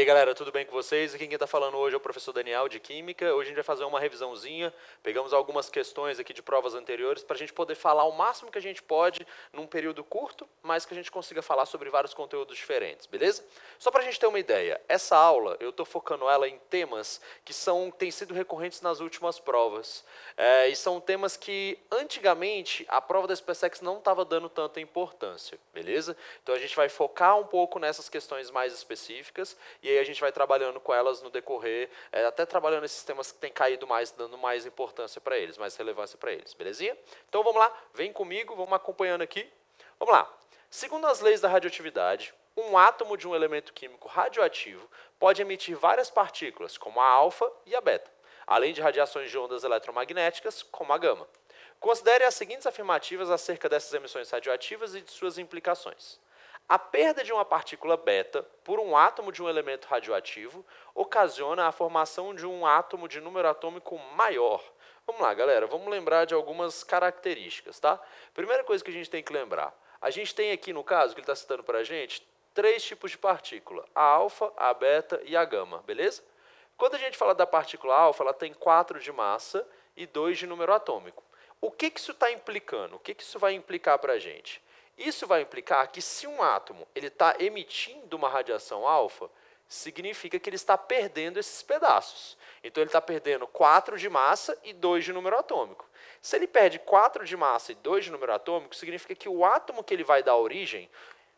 galera, tudo bem com vocês? Aqui quem está falando hoje é o professor Daniel de Química. Hoje a gente vai fazer uma revisãozinha, pegamos algumas questões aqui de provas anteriores para a gente poder falar o máximo que a gente pode num período curto, mas que a gente consiga falar sobre vários conteúdos diferentes, beleza? Só para a gente ter uma ideia, essa aula eu estou focando ela em temas que têm sido recorrentes nas últimas provas. E são temas que antigamente a prova da SpaceX não estava dando tanta importância, beleza? Então a gente vai focar um pouco nessas questões mais específicas e aí a gente vai trabalhando com elas no decorrer, até trabalhando esses temas que têm caído mais, dando mais importância para eles, mais relevância para eles, belezinha? Então vamos lá, vem comigo, vamos acompanhando aqui. Vamos lá. Segundo as leis da radioatividade, um átomo de um elemento químico radioativo pode emitir várias partículas, como a alfa e a beta, além de radiações de ondas eletromagnéticas, como a gama. Considere as seguintes afirmativas acerca dessas emissões radioativas e de suas implicações. A perda de uma partícula beta por um átomo de um elemento radioativo ocasiona a formação de um átomo de número atômico maior. Vamos lá, galera, vamos lembrar de algumas características, tá? Primeira coisa que a gente tem que lembrar, a gente tem aqui no caso, que ele está citando para a gente, 3 tipos de partícula, a alfa, a beta e a gama, beleza? Quando a gente fala da partícula alfa, ela tem 4 de massa e 2 de número atômico. O que isso está implicando? O que isso vai implicar para a gente? Isso vai implicar que se um átomo está emitindo uma radiação alfa, significa que ele está perdendo esses pedaços. Então ele está perdendo 4 de massa e 2 de número atômico. Se ele perde 4 de massa e 2 de número atômico, significa que o átomo que ele vai dar origem,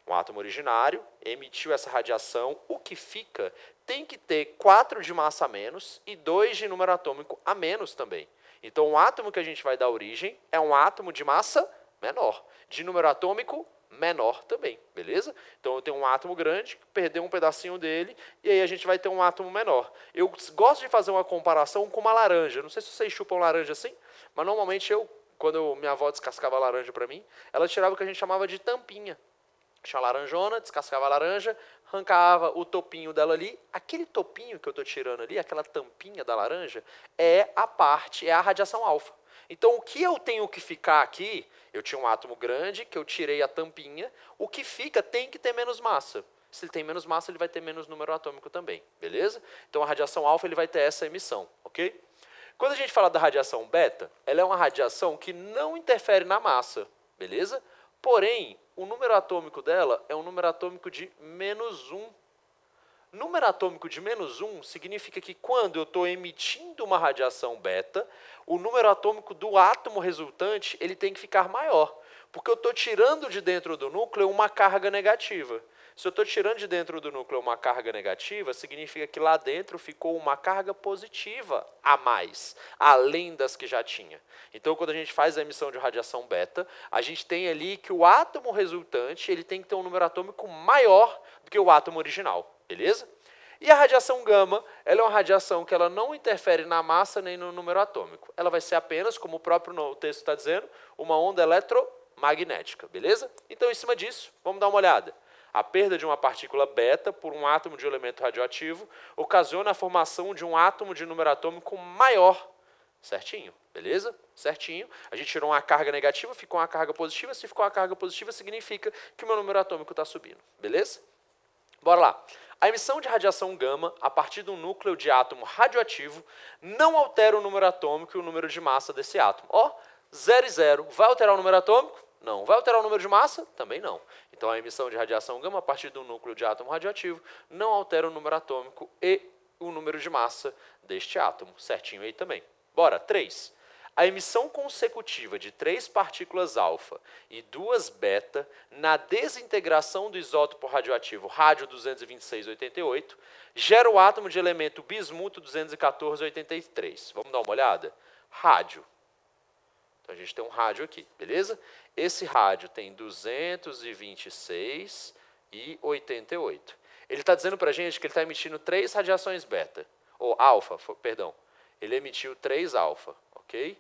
um átomo originário, emitiu essa radiação, o que fica tem que ter 4 de massa a menos e 2 de número atômico a menos também. Então o átomo que a gente vai dar origem é um átomo de massa menor, de número atômico menor também, beleza? Então eu tenho um átomo grande, perdeu um pedacinho dele, e aí a gente vai ter um átomo menor. Eu gosto de fazer uma comparação com uma laranja. Não sei se vocês chupam laranja assim, mas normalmente quando minha avó descascava a laranja para mim, ela tirava o que a gente chamava de tampinha. Tinha a laranjona, descascava a laranja, arrancava o topinho dela ali. Aquele topinho que eu estou tirando ali, aquela tampinha da laranja, é a radiação alfa. Então, o que eu tenho que ficar aqui, eu tinha um átomo grande, que eu tirei a tampinha, o que fica tem que ter menos massa. Se ele tem menos massa, ele vai ter menos número atômico também, beleza? Então, a radiação alfa ele vai ter essa emissão, ok? Quando a gente fala da radiação beta, ela é uma radiação que não interfere na massa, beleza? Porém, o número atômico dela é um número atômico de -1. Número atômico de -1 significa que quando eu estou emitindo uma radiação beta, o número atômico do átomo resultante ele tem que ficar maior, porque eu estou tirando de dentro do núcleo uma carga negativa. Se eu estou tirando de dentro do núcleo uma carga negativa, significa que lá dentro ficou uma carga positiva a mais, além das que já tinha. Então, quando a gente faz a emissão de radiação beta, a gente tem ali que o átomo resultante ele tem que ter um número atômico maior do que o átomo original. Beleza? E a radiação gama, ela é uma radiação que ela não interfere na massa nem no número atômico. Ela vai ser apenas, como o próprio texto está dizendo, uma onda eletromagnética, beleza? Então, em cima disso, vamos dar uma olhada. A perda de uma partícula beta por um átomo de um elemento radioativo ocasiona a formação de um átomo de número atômico maior. Certinho? Beleza? Certinho. A gente tirou uma carga negativa, ficou uma carga positiva. Se ficou uma carga positiva, significa que o meu número atômico está subindo. Beleza? Bora lá. A emissão de radiação gama a partir de um núcleo de átomo radioativo não altera o número atômico e o número de massa desse átomo. Ó, 0 e 0. Vai alterar o número atômico? Não. Vai alterar o número de massa? Também não. Então a emissão de radiação gama a partir de um núcleo de átomo radioativo não altera o número atômico e o número de massa deste átomo. Certinho aí também. Bora, 3. A emissão consecutiva de 3 partículas alfa e 2 beta na desintegração do isótopo radioativo rádio 22688 gera o átomo de elemento bismuto 21483. Vamos dar uma olhada? Rádio. Então a gente tem um rádio aqui, beleza? Esse rádio tem 226 e 88. Ele está dizendo para a gente que ele está emitindo 3 radiações beta, ou alfa, perdão. Ele emitiu 3 alfa, ok?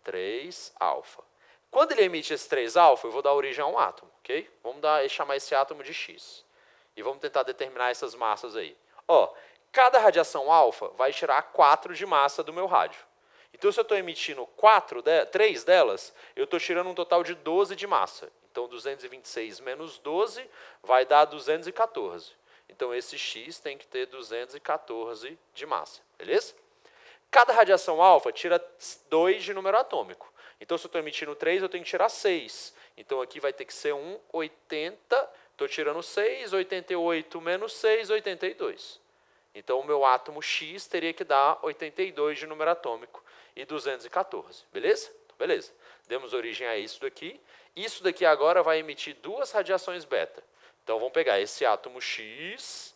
3 alfa. Quando ele emite esse 3 alfa, eu vou dar origem a um átomo, ok? Vamos chamar esse átomo de X. E vamos tentar determinar essas massas aí. Ó, cada radiação alfa vai tirar 4 de massa do meu rádio. Então, se eu estou emitindo 3 delas, eu estou tirando um total de 12 de massa. Então, 226 menos 12 vai dar 214. Então, esse X tem que ter 214 de massa, beleza? Cada radiação alfa tira 2 de número atômico. Então, se eu estou emitindo 3, eu tenho que tirar 6. Então, aqui vai ter que ser 80. Estou tirando 6, 88 menos 6, 82. Então, o meu átomo X teria que dar 82 de número atômico e 214, beleza? Beleza. Demos origem a isso daqui. Isso daqui agora vai emitir 2 radiações beta. Então, vamos pegar esse átomo X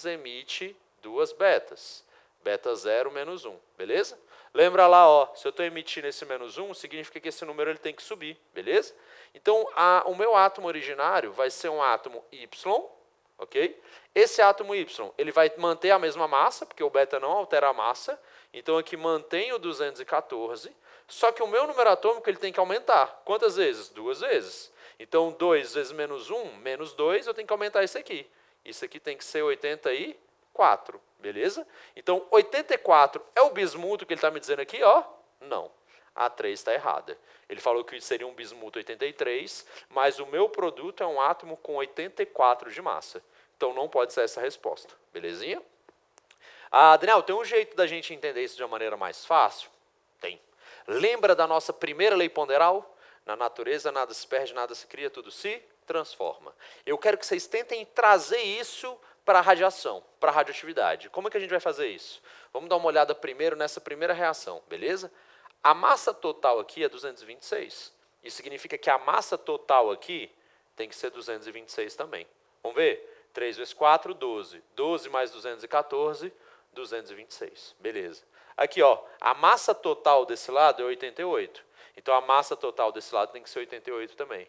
emite 2 betas. Beta 0 menos 1, beleza? Lembra lá, ó, se eu estou emitindo esse menos 1, significa que esse número ele tem que subir, beleza? Então, o meu átomo originário vai ser um átomo Y, ok? Esse átomo Y, ele vai manter a mesma massa, porque o beta não altera a massa. Então, aqui mantém o 214, só que o meu número atômico ele tem que aumentar. Quantas vezes? 2 vezes. Então, 2 vezes menos 1, menos 2, eu tenho que aumentar isso aqui. Isso aqui tem que ser 84, beleza? Então, 84 é o bismuto que ele está me dizendo aqui, ó? Não. A 3 está errada. Ele falou que seria um bismuto 83, mas o meu produto é um átomo com 84 de massa. Então, não pode ser essa a resposta. Belezinha? Daniel, tem um jeito da gente entender isso de uma maneira mais fácil? Tem. Lembra da nossa primeira lei ponderal? Na natureza, nada se perde, nada se cria, tudo se transforma. Eu quero que vocês tentem trazer isso para a radiação, para a radioatividade. Como é que a gente vai fazer isso? Vamos dar uma olhada primeiro nessa primeira reação, beleza? A massa total aqui é 226. Isso significa que a massa total aqui tem que ser 226 também. Vamos ver? 3 vezes 4, 12. 12 mais 214, 226. Beleza. Aqui, ó, a massa total desse lado é 88. Então, a massa total desse lado tem que ser 88 também.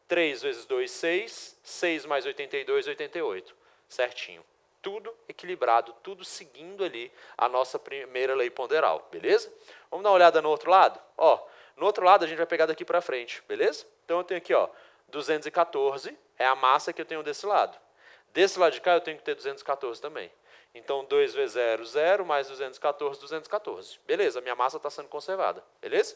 3 vezes 2, 6. 6 mais 82, 88. Certinho. Tudo equilibrado, tudo seguindo ali a nossa primeira lei ponderal, beleza? Vamos dar uma olhada no outro lado? Ó, no outro lado a gente vai pegar daqui para frente, beleza? Então eu tenho aqui, ó, 214 é a massa que eu tenho desse lado. Desse lado de cá eu tenho que ter 214 também. Então 2 vezes 0, 0, mais 214, 214. Beleza, minha massa está sendo conservada, beleza?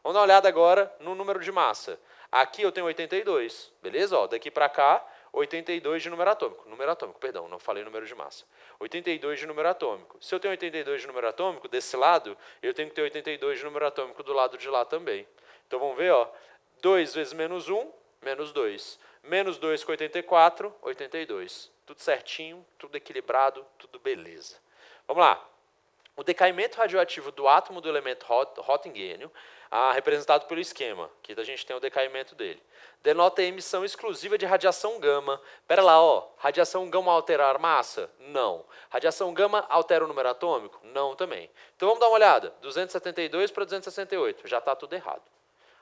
Vamos dar uma olhada agora no número de massa. Aqui eu tenho 82, beleza? Ó, daqui para cá, 82 de número atômico. Número atômico, perdão, não falei número de massa. 82 de número atômico. Se eu tenho 82 de número atômico, desse lado, eu tenho que ter 82 de número atômico do lado de lá também. Então vamos ver, ó. 2 vezes menos 1, menos 2. Menos 2 com 84, 82. Tudo certinho, tudo equilibrado, tudo beleza. Vamos lá. O decaimento radioativo do átomo do elemento roentgênio, representado pelo esquema, que a gente tem o decaimento dele, denota a emissão exclusiva de radiação gama. Espera lá, ó, radiação gama alterar massa? Não. Radiação gama altera o número atômico? Não também. Então vamos dar uma olhada. 272 para 268, já está tudo errado.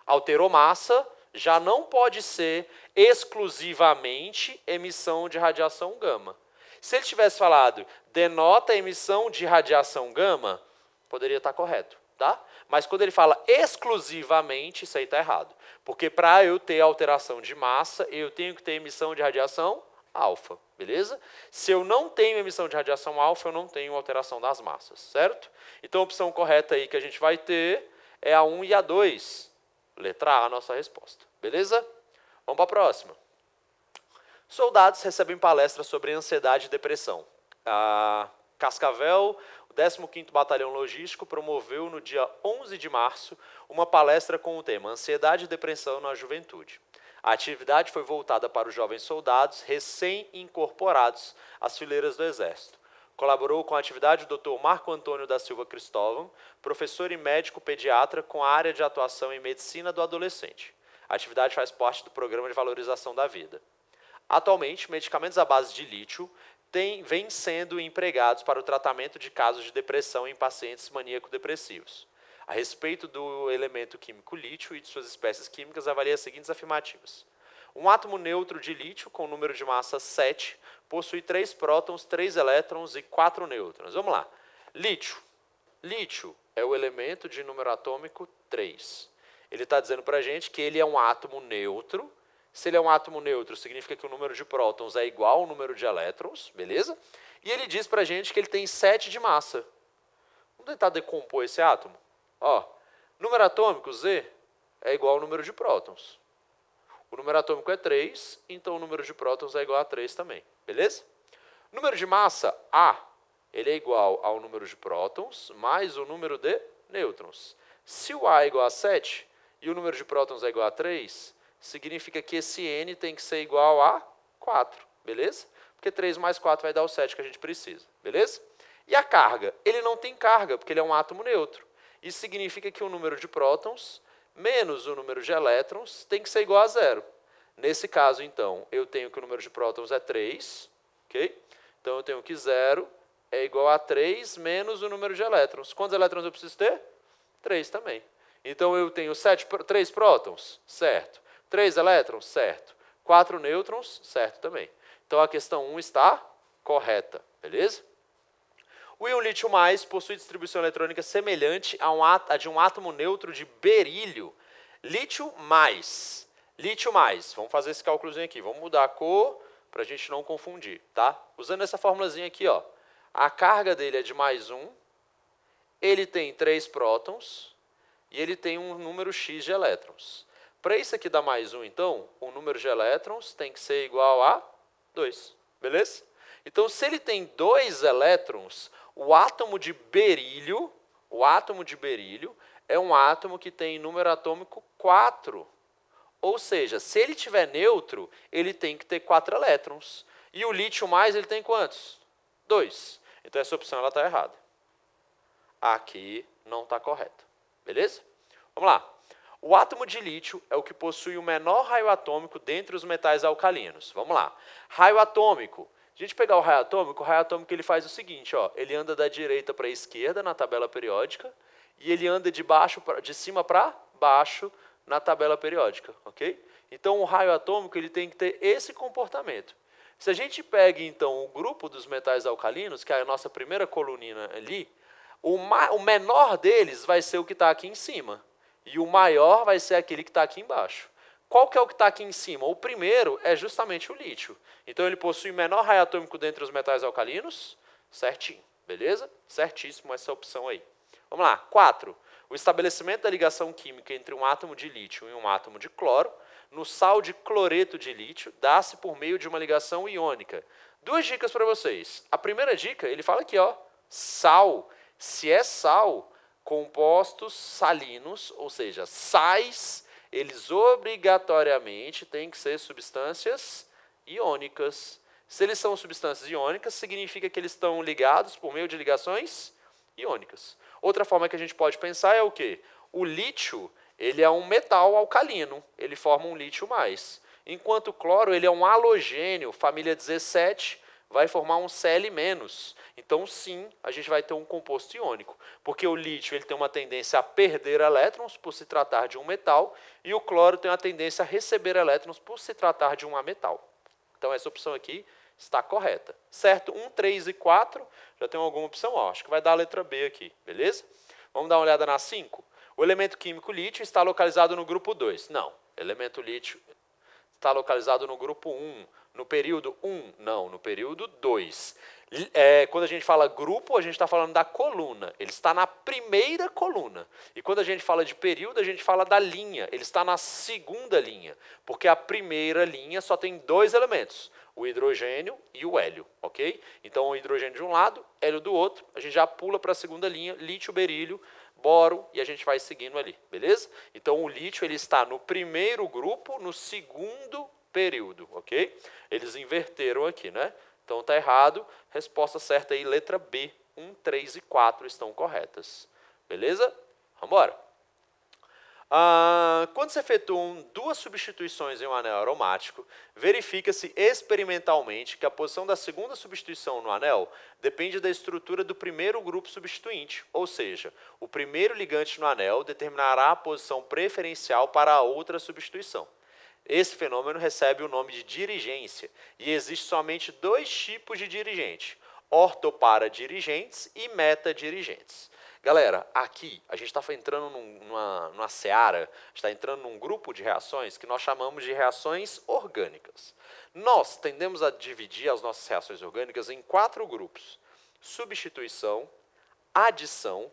Alterou massa, já não pode ser exclusivamente emissão de radiação gama. Se ele tivesse falado, denota a emissão de radiação gama, poderia estar correto, tá? Mas quando ele fala exclusivamente, isso aí está errado. Porque para eu ter alteração de massa, eu tenho que ter emissão de radiação alfa, beleza? Se eu não tenho emissão de radiação alfa, eu não tenho alteração das massas, certo? Então a opção correta aí que a gente vai ter é a 1 e a 2. Letra A, a nossa resposta, beleza? Vamos para a próxima. Soldados recebem palestra sobre ansiedade e depressão. A Cascavel, o 15º Batalhão Logístico, promoveu no dia 11 de março uma palestra com o tema Ansiedade e Depressão na Juventude. A atividade foi voltada para os jovens soldados recém-incorporados às fileiras do Exército. Colaborou com a atividade o Dr. Marco Antônio da Silva Cristóvão, professor e médico pediatra com a área de atuação em medicina do adolescente. A atividade faz parte do Programa de Valorização da Vida. Atualmente, medicamentos à base de lítio vêm sendo empregados para o tratamento de casos de depressão em pacientes maníaco-depressivos. A respeito do elemento químico lítio e de suas espécies químicas, avalia as seguintes afirmativas. Um átomo neutro de lítio, com número de massa 7, possui 3 prótons, 3 elétrons e 4 nêutrons. Vamos lá. Lítio. Lítio é o elemento de número atômico 3. Ele está dizendo para a gente que ele é um átomo neutro. Se ele é um átomo neutro, significa que o número de prótons é igual ao número de elétrons, beleza? E ele diz para a gente que ele tem 7 de massa. Vamos tentar decompor esse átomo? Ó, número atômico, Z, é igual ao número de prótons. O número atômico é 3, então o número de prótons é igual a 3 também, beleza? Número de massa, A, ele é igual ao número de prótons mais o número de nêutrons. Se o A é igual a 7 e o número de prótons é igual a 3, significa que esse N tem que ser igual a 4, beleza? Porque 3 mais 4 vai dar o 7 que a gente precisa, beleza? E a carga? Ele não tem carga, porque ele é um átomo neutro. Isso significa que o número de prótons menos o número de elétrons tem que ser igual a 0. Nesse caso, então, eu tenho que o número de prótons é 3, ok? Então, eu tenho que 0 é igual a 3 menos o número de elétrons. Quantos elétrons eu preciso ter? 3 também. Então, eu tenho 3 prótons, certo. 3 elétrons, certo. 4 nêutrons, certo também. Então, a questão 1 está correta, beleza? O íon lítio mais possui distribuição eletrônica semelhante a de um átomo neutro de berílio. Lítio mais. Lítio mais. Vamos fazer esse cálculozinho aqui. Vamos mudar a cor para a gente não confundir, tá? Usando essa formulazinha aqui, ó. A carga dele é de mais 1. Ele tem 3 prótons. E ele tem um número X de elétrons. Para isso aqui dar mais 1, então, o número de elétrons tem que ser igual a 2. Beleza? Então, se ele tem 2 elétrons, o átomo de berílio é um átomo que tem número atômico 4. Ou seja, se ele tiver neutro, ele tem que ter 4 elétrons. E o lítio mais, ele tem quantos? 2. Então, essa opção está errada. Aqui não está correta. Beleza? Vamos lá. O átomo de lítio é o que possui o menor raio atômico dentre os metais alcalinos. Vamos lá. Raio atômico. Se a gente pegar o raio atômico ele faz o seguinte, ó, ele anda da direita para a esquerda na tabela periódica e ele anda de cima para baixo na tabela periódica, ok? Então, o raio atômico ele tem que ter esse comportamento. Se a gente pega, então, o grupo dos metais alcalinos, que é a nossa primeira colunina ali, o menor deles vai ser o que está aqui em cima e o maior vai ser aquele que está aqui embaixo. Qual que é o que está aqui em cima? O primeiro é justamente o lítio. Então, ele possui menor raio atômico dentre os metais alcalinos. Certinho, beleza? Certíssimo essa opção aí. Vamos lá. 4. O estabelecimento da ligação química entre um átomo de lítio e um átomo de cloro no sal de cloreto de lítio dá-se por meio de uma ligação iônica. 2 dicas para vocês. A primeira dica, ele fala aqui, ó, sal. Se é sal, compostos salinos, ou seja, sais, eles obrigatoriamente têm que ser substâncias iônicas. Se eles são substâncias iônicas, significa que eles estão ligados por meio de ligações iônicas. Outra forma que a gente pode pensar é o quê? O lítio, ele é um metal alcalino, ele forma um lítio mais. Enquanto o cloro, ele é um halogênio, família 17, vai formar um Cl-. Então, sim, a gente vai ter um composto iônico, porque o lítio ele tem uma tendência a perder elétrons por se tratar de um metal, e o cloro tem uma tendência a receber elétrons por se tratar de um ametal. Então, essa opção aqui está correta. Certo? 1, 3 e 4, já tem alguma opção? Ó, acho que vai dar a letra B aqui, beleza? Vamos dar uma olhada na 5? O elemento químico lítio está localizado no grupo 2. Não, elemento lítio está localizado no grupo 1. No período 1? Não, no período 2. Quando a gente fala grupo, a gente está falando da coluna. Ele está na primeira coluna. E quando a gente fala de período, a gente fala da linha. Ele está na segunda linha. Porque a primeira linha só tem 2 elementos. O hidrogênio e o hélio, ok? Então, o hidrogênio de um lado, hélio do outro. A gente já pula para a segunda linha, lítio, berílio, boro, e a gente vai seguindo ali, beleza? Então, o lítio ele está no primeiro grupo, no segundo período, ok? Eles inverteram aqui, né? Então, está errado. Resposta certa aí, letra B. 1, 3 e 4 estão corretas. Beleza? Vamos embora. Quando se efetuam 2 substituições em um anel aromático, verifica-se experimentalmente que a posição da segunda substituição no anel depende da estrutura do primeiro grupo substituinte, ou seja, o primeiro ligante no anel determinará a posição preferencial para a outra substituição. Esse fenômeno recebe o nome de dirigência e existe somente 2 tipos de dirigente, ortoparadirigentes e metadirigentes. Galera, aqui a gente está entrando numa seara, está entrando num grupo de reações que nós chamamos de reações orgânicas. Nós tendemos a dividir as nossas reações orgânicas em 4 grupos: substituição, adição,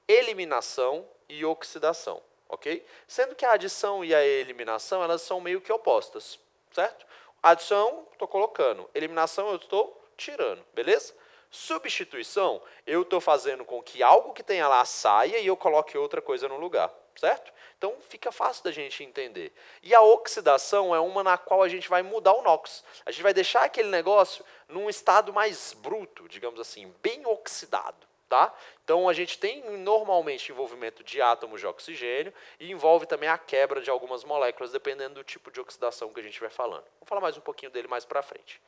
eliminação e oxidação. ok? Sendo que a adição e a eliminação, elas são meio que opostas, certo? Adição, estou colocando. Eliminação, eu estou tirando, beleza? Substituição, eu estou fazendo com que algo que tenha lá saia e eu coloque outra coisa no lugar, certo? Então, fica fácil da gente entender. E a oxidação é uma na qual a gente vai mudar o NOx. A gente vai deixar aquele negócio num estado mais bruto, digamos assim, bem oxidado. Tá? Então, a gente tem normalmente envolvimento de átomos de oxigênio e envolve também a quebra de algumas moléculas, dependendo do tipo de oxidação que a gente vai falando. Vou falar mais um pouquinho dele mais para frente.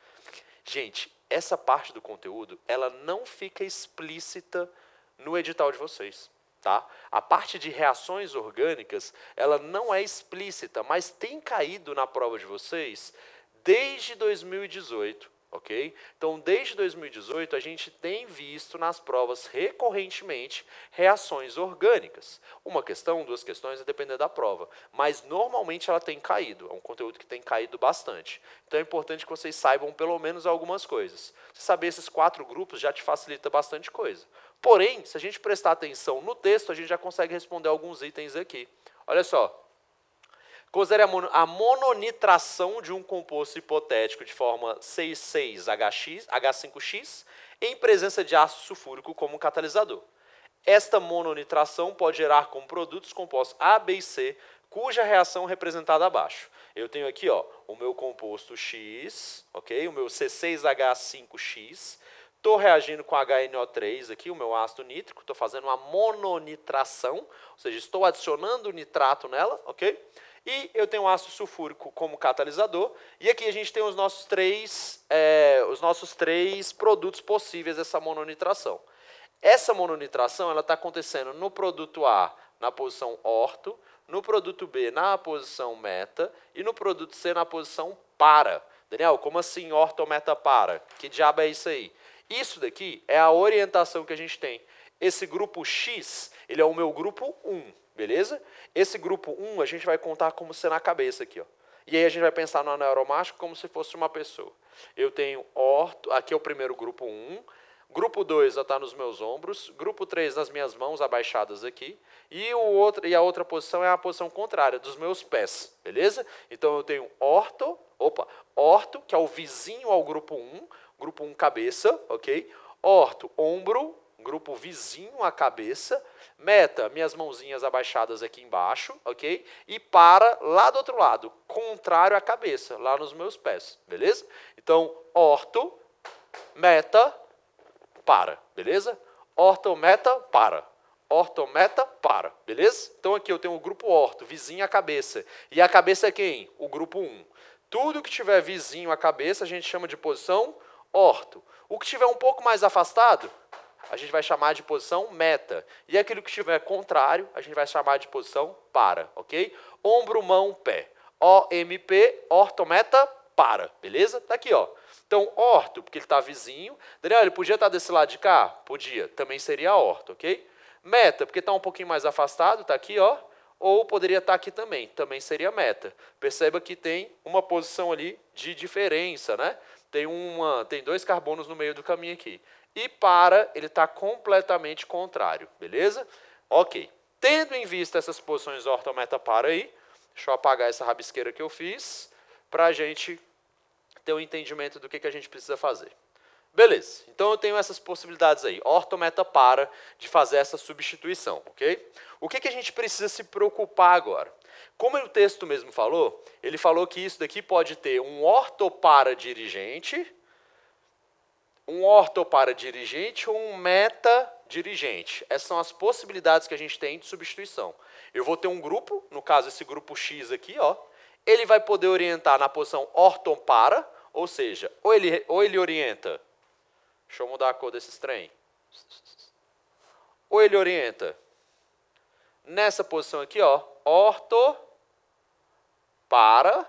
Gente, essa parte do conteúdo, ela não fica explícita no edital de vocês. Tá? A parte de reações orgânicas, ela não é explícita, mas tem caído na prova de vocês desde 2018. Ok? Então, desde 2018, a gente tem visto nas provas recorrentemente reações orgânicas. Uma questão, duas questões, a depender da prova. Mas, normalmente, ela tem caído. É um conteúdo que tem caído bastante. Então, é importante que vocês saibam pelo menos algumas coisas. Se saber esses 4 grupos já te facilita bastante coisa. Porém, se a gente prestar atenção no texto, a gente já consegue responder alguns itens aqui. Olha só. Considere a mononitração de um composto hipotético de forma 6,6H5X em presença de ácido sulfúrico como catalisador. Esta mononitração pode gerar como produtos compostos A, B e C, cuja reação é representada abaixo. Eu tenho aqui o meu composto X, ok? O meu C6H5X. Estou reagindo com HNO3 aqui, o meu ácido nítrico. Estou fazendo uma mononitração, ou seja, estou adicionando nitrato nela, ok? E eu tenho o ácido sulfúrico como catalisador. E aqui a gente tem os nossos três produtos possíveis dessa mononitração. Essa mononitração está acontecendo no produto A na posição orto, no produto B na posição meta e no produto C na posição para. Daniel, como assim orto, meta, para? Que diabo é isso aí? Isso daqui é a orientação que a gente tem. Esse grupo X, ele é o meu grupo 1. Beleza? Esse grupo 1 a gente vai contar como sendo a cabeça aqui. E aí a gente vai pensar no anel aromático como se fosse uma pessoa. Eu tenho orto, aqui é o primeiro grupo 1. Grupo 2 já está nos meus ombros. Grupo 3 nas minhas mãos abaixadas aqui. E a outra posição é a posição contrária, dos meus pés. Beleza? Então eu tenho orto, que é o vizinho ao grupo 1. Grupo 1 cabeça, ok? Orto, ombro, grupo vizinho à cabeça. Meta, minhas mãozinhas abaixadas aqui embaixo, ok? E para, lá do outro lado, contrário à cabeça, lá nos meus pés, beleza? Então, orto, meta, para, beleza? Orto, meta, para. Orto, meta, para, beleza? Então, aqui eu tenho o grupo orto, vizinho à cabeça. E a cabeça é quem? O grupo 1. Tudo que tiver vizinho à cabeça, a gente chama de posição orto. O que estiver um pouco mais afastado, a gente vai chamar de posição meta. E aquilo que estiver contrário, a gente vai chamar de posição para, ok? Ombro, mão, pé. OMP, orto, meta, para, beleza? Tá aqui, ó. Então, orto, porque ele está vizinho. Daniel, ele podia estar desse lado de cá? Podia. Também seria orto, ok? Meta, porque está um pouquinho mais afastado, tá aqui, ó. Ou poderia estar aqui também seria meta. Perceba que tem uma posição ali de diferença, né? Tem 2 carbonos no meio do caminho aqui. E para, ele está completamente contrário, beleza? Ok. Tendo em vista essas posições orto, meta, para aí, deixa eu apagar essa rabisqueira que eu fiz, para a gente ter um entendimento do que a gente precisa fazer. Beleza, então eu tenho essas possibilidades aí, orto, meta, para, de fazer essa substituição, ok? O que a gente precisa se preocupar agora? Como o texto mesmo falou, ele falou que isso daqui pode ter um orto para dirigente, um orto para dirigente ou um meta dirigente. Essas são as possibilidades que a gente tem de substituição. Eu vou ter um grupo, no caso esse grupo X aqui, ó, ele vai poder orientar na posição orto para, ou seja, ou ele orienta, deixa eu mudar a cor desses trem, ou ele orienta nessa posição aqui, ó, orto para,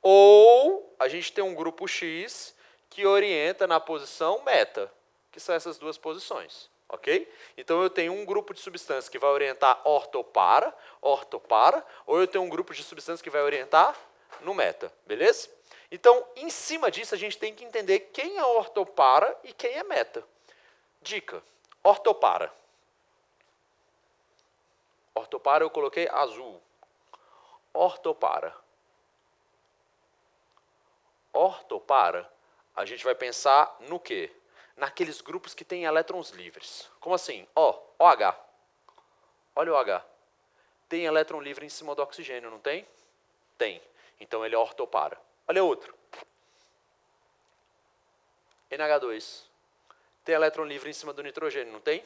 ou a gente tem um grupo X que orienta na posição meta, que são essas duas posições, ok? Então, eu tenho um grupo de substâncias que vai orientar orto para, ou eu tenho um grupo de substâncias que vai orientar no meta, beleza? Então, em cima disso, a gente tem que entender quem é orto para e quem é meta. Dica, orto para. Ortopara eu coloquei azul. Ortopara. Ortopara, a gente vai pensar no quê? Naqueles grupos que têm elétrons livres. Como assim? Ó, OH. Olha o OH. Tem elétron livre em cima do oxigênio, não tem? Tem. Então ele é ortopara. Olha outro. NH2. Tem elétron livre em cima do nitrogênio, não tem?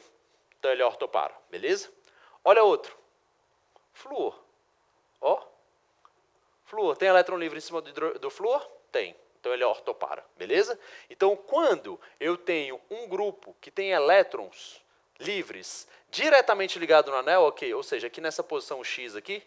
Então ele é ortopara, beleza? Olha outro. Flúor. Ó. Flúor. Tem elétron livre em cima do flúor? Tem. Então ele é ortopara, beleza? Então quando eu tenho um grupo que tem elétrons livres diretamente ligado no anel, ok? Ou seja, aqui nessa posição X aqui,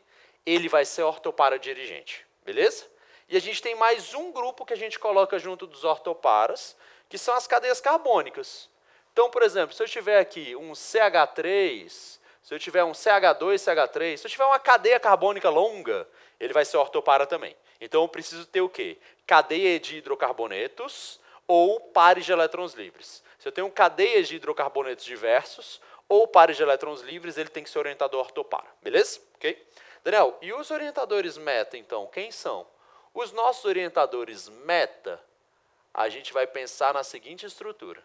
ele vai ser ortopara dirigente, beleza? E a gente tem mais um grupo que a gente coloca junto dos ortoparas, que são as cadeias carbônicas. Então, por exemplo, se eu tiver aqui um CH3, se eu tiver um CH2, CH3, se eu tiver uma cadeia carbônica longa, ele vai ser ortopara também. Então, eu preciso ter o quê? Cadeia de hidrocarbonetos ou pares de elétrons livres. Se eu tenho cadeias de hidrocarbonetos diversos ou pares de elétrons livres, ele tem que ser orientador ortopara. Beleza? Ok? Daniel, e os orientadores meta, então, quem são? Os nossos orientadores meta, a gente vai pensar na seguinte estrutura.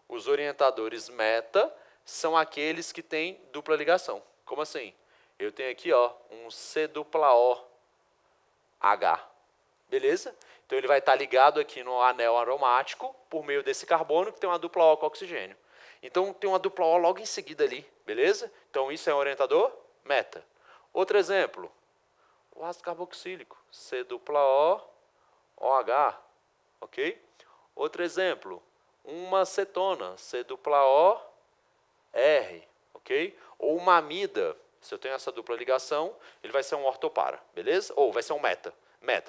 Os orientadores meta são aqueles que têm dupla ligação. Como assim? Eu tenho aqui ó, um C-O-H. Beleza? Então ele vai estar ligado aqui no anel aromático por meio desse carbono que tem uma dupla O com oxigênio. Então tem uma dupla O logo em seguida ali. Beleza? Então isso é um orientador meta. Outro exemplo. O ácido carboxílico. C-O-OH. Ok? Outro exemplo. Uma acetona, C-O-R, ok? Ou uma amida, se eu tenho essa dupla ligação, ele vai ser um ortopara, beleza? Ou vai ser um meta,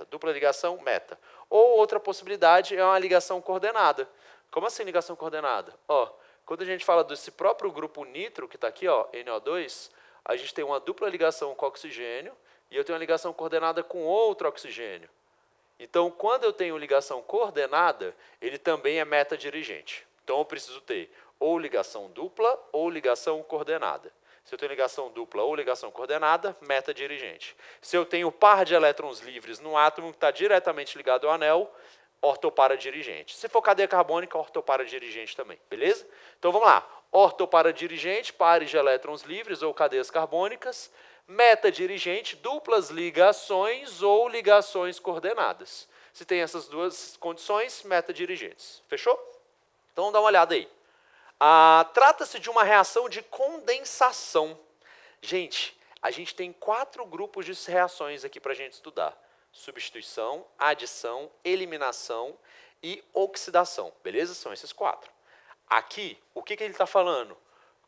dupla ligação, meta. Ou outra possibilidade é uma ligação coordenada. Como assim ligação coordenada? Ó, quando a gente fala desse próprio grupo nitro, que está aqui, ó, NO2, a gente tem uma dupla ligação com oxigênio e eu tenho uma ligação coordenada com outro oxigênio. Então, quando eu tenho ligação coordenada, ele também é meta-dirigente. Então, eu preciso ter ou ligação dupla ou ligação coordenada. Se eu tenho ligação dupla ou ligação coordenada, meta-dirigente. Se eu tenho par de elétrons livres num átomo que está diretamente ligado ao anel, ortopara-dirigente. Se for cadeia carbônica, ortopara-dirigente também. Beleza? Então, vamos lá. Ortopara-dirigente, pares de elétrons livres ou cadeias carbônicas. Meta-dirigente, duplas ligações ou ligações coordenadas. Se tem essas duas condições, meta-dirigentes. Fechou? Então, vamos dar uma olhada aí. Trata-se de uma reação de condensação. Gente, a gente tem 4 grupos de reações aqui para a gente estudar. Substituição, adição, eliminação e oxidação. Beleza? São esses 4. Aqui, o que ele está falando?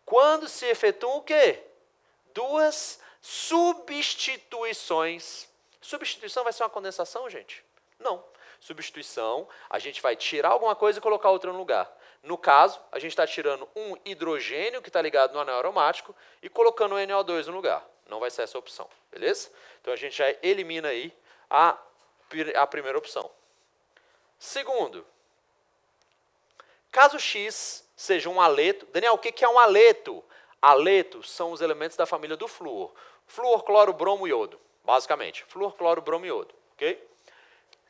Quando se efetuam o quê? 2 substituições. Substituição vai ser uma condensação, gente? Não. Substituição, a gente vai tirar alguma coisa e colocar outra no lugar. No caso, a gente está tirando um hidrogênio que está ligado no anel aromático e colocando um NO2 no lugar. Não vai ser essa opção, beleza? Então a gente já elimina aí a primeira opção. Segundo, caso X seja um aleto. Daniel, o que é um aleto? Aletos são os elementos da família do flúor. Flúor, cloro, bromo e iodo, basicamente. Flúor, cloro, bromo e iodo, ok?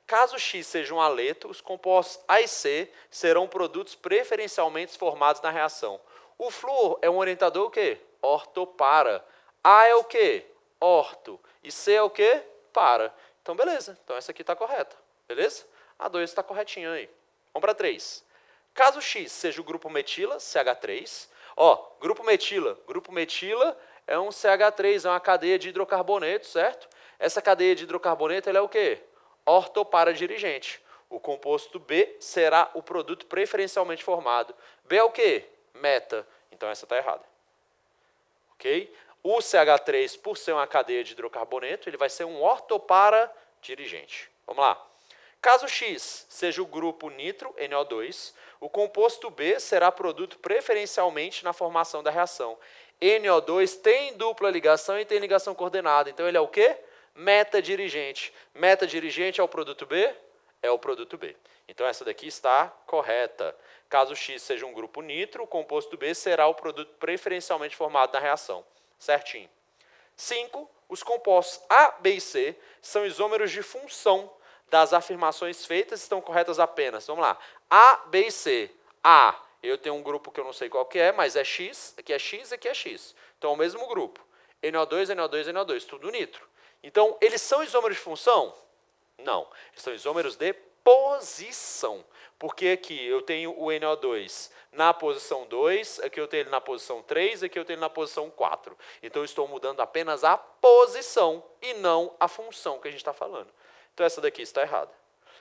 Caso X seja um aleto, os compostos A e C serão produtos preferencialmente formados na reação. O flúor é um orientador o quê? Ortopara. A é o quê? Orto. E C é o quê? Para. Então, beleza. Então, essa aqui está correta. Beleza? A 2 está corretinha aí. Vamos para 3. Caso X seja o grupo metila, CH3. Ó, grupo metila é um CH3, é uma cadeia de hidrocarboneto, certo? Essa cadeia de hidrocarboneto ela é o quê? Ortopara dirigente. O composto B será o produto preferencialmente formado. B é o quê? Meta. Então essa está errada. Ok? O CH3, por ser uma cadeia de hidrocarboneto, ele vai ser um ortopara dirigente. Vamos lá. Caso X seja o grupo nitro, NO2, o composto B será produto preferencialmente na formação da reação. NO2 tem dupla ligação e tem ligação coordenada. Então, ele é o quê? Meta-dirigente. Meta-dirigente é o produto B? É o produto B. Então, essa daqui está correta. Caso X seja um grupo nitro, o composto B será o produto preferencialmente formado na reação. Certinho. 5. Os compostos A, B e C são isômeros de função das afirmações feitas estão corretas apenas. Vamos lá. A, B e C. A, eu tenho um grupo que eu não sei qual que é, mas é X, aqui é X, aqui é X. Então é o mesmo grupo. NO2, NO2, NO2, tudo nitro. Então, eles são isômeros de função? Não. Eles são isômeros de posição. Porque aqui eu tenho o NO2 na posição 2, aqui eu tenho ele na posição 3, aqui eu tenho ele na posição 4. Então, eu estou mudando apenas a posição e não a função que a gente está falando. Então, essa daqui está errada.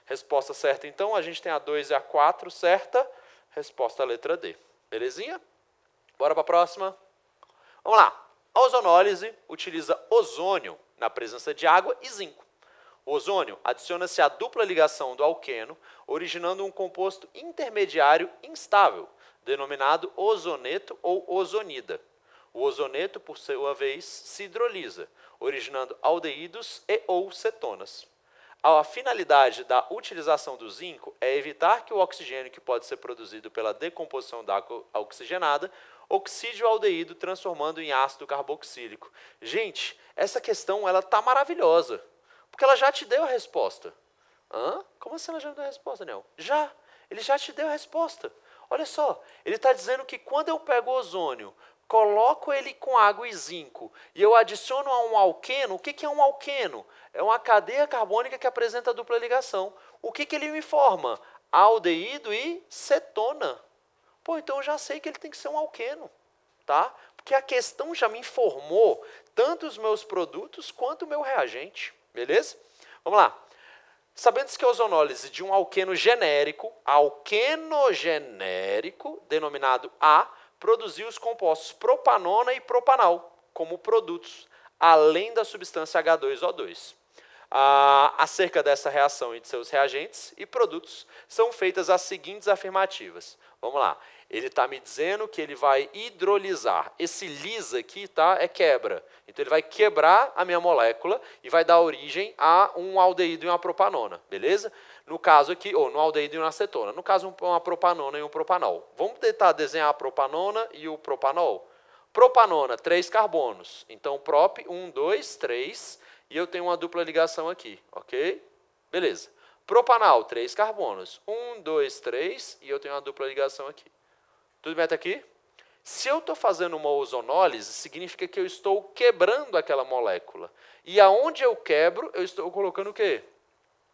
Resposta certa, então, a gente tem a 2 e a 4 certa. Resposta a letra D. Belezinha? Bora para a próxima? Vamos lá. A ozonólise utiliza ozônio na presença de água e zinco. O ozônio adiciona-se à dupla ligação do alqueno, originando um composto intermediário instável, denominado ozoneto ou ozonida. O ozoneto, por sua vez, se hidrolisa, originando aldeídos e ou cetonas. A finalidade da utilização do zinco é evitar que o oxigênio que pode ser produzido pela decomposição da água oxigenada oxide o aldeído, transformando em ácido carboxílico. Gente, essa questão ela tá maravilhosa, porque ela já te deu a resposta. Hã? Como assim ela já me deu a resposta, Daniel? Já, ele já te deu a resposta. Olha só, ele está dizendo que quando eu pego o ozônio, coloco ele com água e zinco, e eu adiciono a um alqueno, o que é um alqueno? É uma cadeia carbônica que apresenta dupla ligação. O que ele me forma? Aldeído e cetona. Pô, então eu já sei que ele tem que ser um alqueno, tá? Porque a questão já me informou tanto os meus produtos quanto o meu reagente, beleza? Vamos lá. Sabendo-se que a ozonólise de um alqueno genérico, denominado A, produziu os compostos propanona e propanal como produtos, além da substância H2O2. Acerca dessa reação e de seus reagentes e produtos, são feitas as seguintes afirmativas. Vamos lá. Ele está me dizendo que ele vai hidrolisar. Esse lisa aqui, tá, é quebra. Então, ele vai quebrar a minha molécula e vai dar origem a um aldeído e uma propanona, beleza? No caso aqui, ou no aldeído e uma acetona. No caso, uma propanona e um propanol. Vamos tentar desenhar a propanona e o propanol. Propanona, 3 carbonos. Então, prop, 1, 2, 3. E eu tenho uma dupla ligação aqui, ok? Beleza. Propanal, 3 carbonos. 1, 2, 3. E eu tenho uma dupla ligação aqui. Tudo bem até aqui? Se eu estou fazendo uma ozonólise, significa que eu estou quebrando aquela molécula. E aonde eu quebro, eu estou colocando o quê?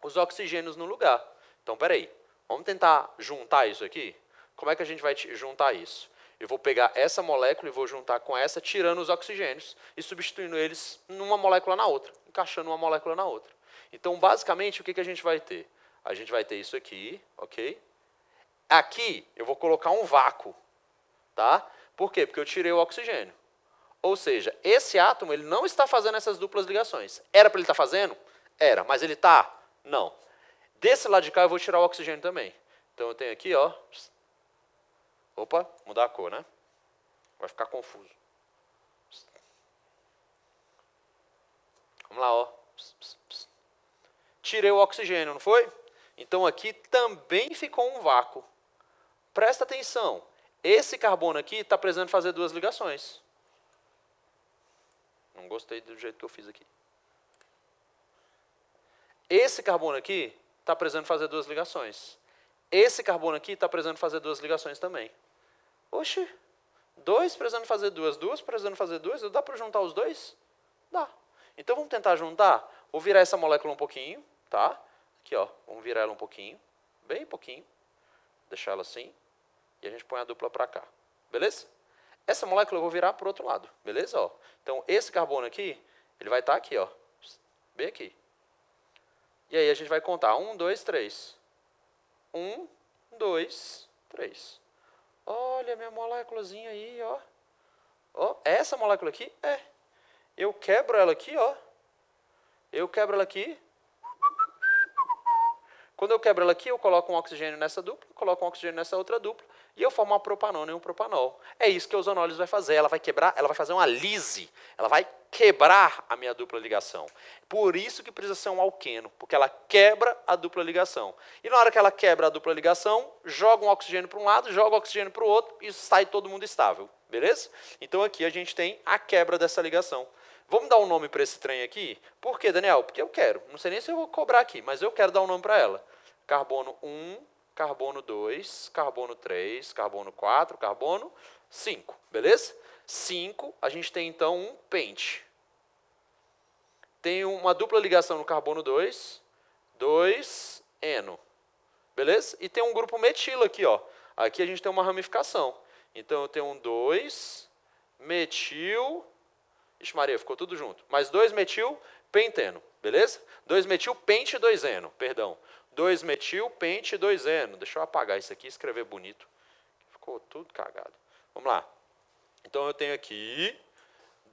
Os oxigênios no lugar. Então, peraí. Vamos tentar juntar isso aqui? Como é que a gente vai juntar isso? Eu vou pegar essa molécula e vou juntar com essa, tirando os oxigênios e substituindo eles numa molécula na outra, encaixando uma molécula na outra. Então, basicamente, o que a gente vai ter? A gente vai ter isso aqui, ok? Aqui, eu vou colocar um vácuo, tá? Por quê? Porque eu tirei o oxigênio. Ou seja, esse átomo ele não está fazendo essas duplas ligações. Era para ele estar fazendo? Era. Mas ele está? Não. Desse lado de cá, eu vou tirar o oxigênio também. Então, eu tenho aqui, ó. Opa, mudar a cor, né? Vai ficar confuso. Vamos lá, ó. Tirei o oxigênio, não foi? Então, aqui também ficou um vácuo. Presta atenção. Esse carbono aqui está precisando fazer 2 ligações. Não gostei do jeito que eu fiz aqui. Esse carbono aqui está precisando fazer 2 ligações. Esse carbono aqui está precisando fazer 2 ligações também. Oxi, 2 precisando fazer 2, 2 precisando fazer 2, dá para juntar os 2? Dá. Então, vamos tentar juntar. Vou virar essa molécula um pouquinho, tá? Aqui, ó, vamos virar ela um pouquinho, bem pouquinho. Deixar ela assim. E a gente põe a dupla para cá, beleza? Essa molécula eu vou virar para o outro lado, beleza? Ó. Então, esse carbono aqui, ele vai estar aqui, ó, bem aqui. E aí, a gente vai contar 1, 2, 3. 1, 2, 3. Olha a minha moléculazinha aí, ó. Ó, essa molécula aqui, eu quebro ela aqui, ó. Eu quebro ela aqui. Quando eu quebro ela aqui, eu coloco um oxigênio nessa dupla, coloco um oxigênio nessa outra dupla, e eu formo uma propanona e um propanol. É isso que a ozonólise vai fazer. Ela vai quebrar, ela vai fazer uma lise. Ela vai quebrar a minha dupla ligação. Por isso que precisa ser um alqueno, porque ela quebra a dupla ligação. E na hora que ela quebra a dupla ligação, joga um oxigênio para um lado, joga o oxigênio para o outro, e sai todo mundo estável. Beleza? Então aqui a gente tem a quebra dessa ligação. Vamos dar um nome para esse trem aqui? Por quê, Daniel? Porque eu quero. Não sei nem se eu vou cobrar aqui, mas eu quero dar um nome para ela. Carbono 1, carbono 2, carbono 3, carbono 4, carbono 5. Beleza? 5, a gente tem então um pente. Tem uma dupla ligação no carbono 2, 2 eno. Beleza? E tem um grupo metilo aqui, ó. Aqui a gente tem uma ramificação. Então eu tenho um 2 metil. Ixi, Maria, ficou tudo junto. Mais 2 metil penteno. Beleza? 2 metil pente 2 eno. Perdão. 2 metil pente 2 eno. Deixa eu apagar isso aqui e escrever bonito. Ficou tudo cagado. Vamos lá. Então eu tenho aqui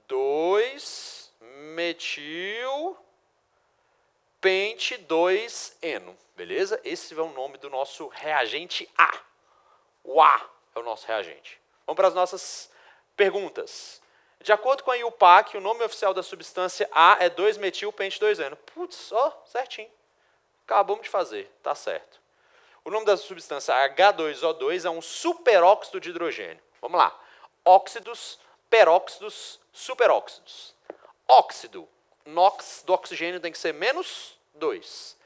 2 metil pente 2 eno. Beleza? Esse é o nome do nosso reagente A. O A é o nosso reagente. Vamos para as nossas perguntas. De acordo com a IUPAC, o nome oficial da substância A é 2-metil-pente-2-eno. Putz, ó, certinho. Acabamos de fazer, tá certo. O nome da substância H2O2 é um superóxido de hidrogênio. Vamos lá. Óxidos, peróxidos, superóxidos. Óxido, NOx do oxigênio tem que ser menos 2.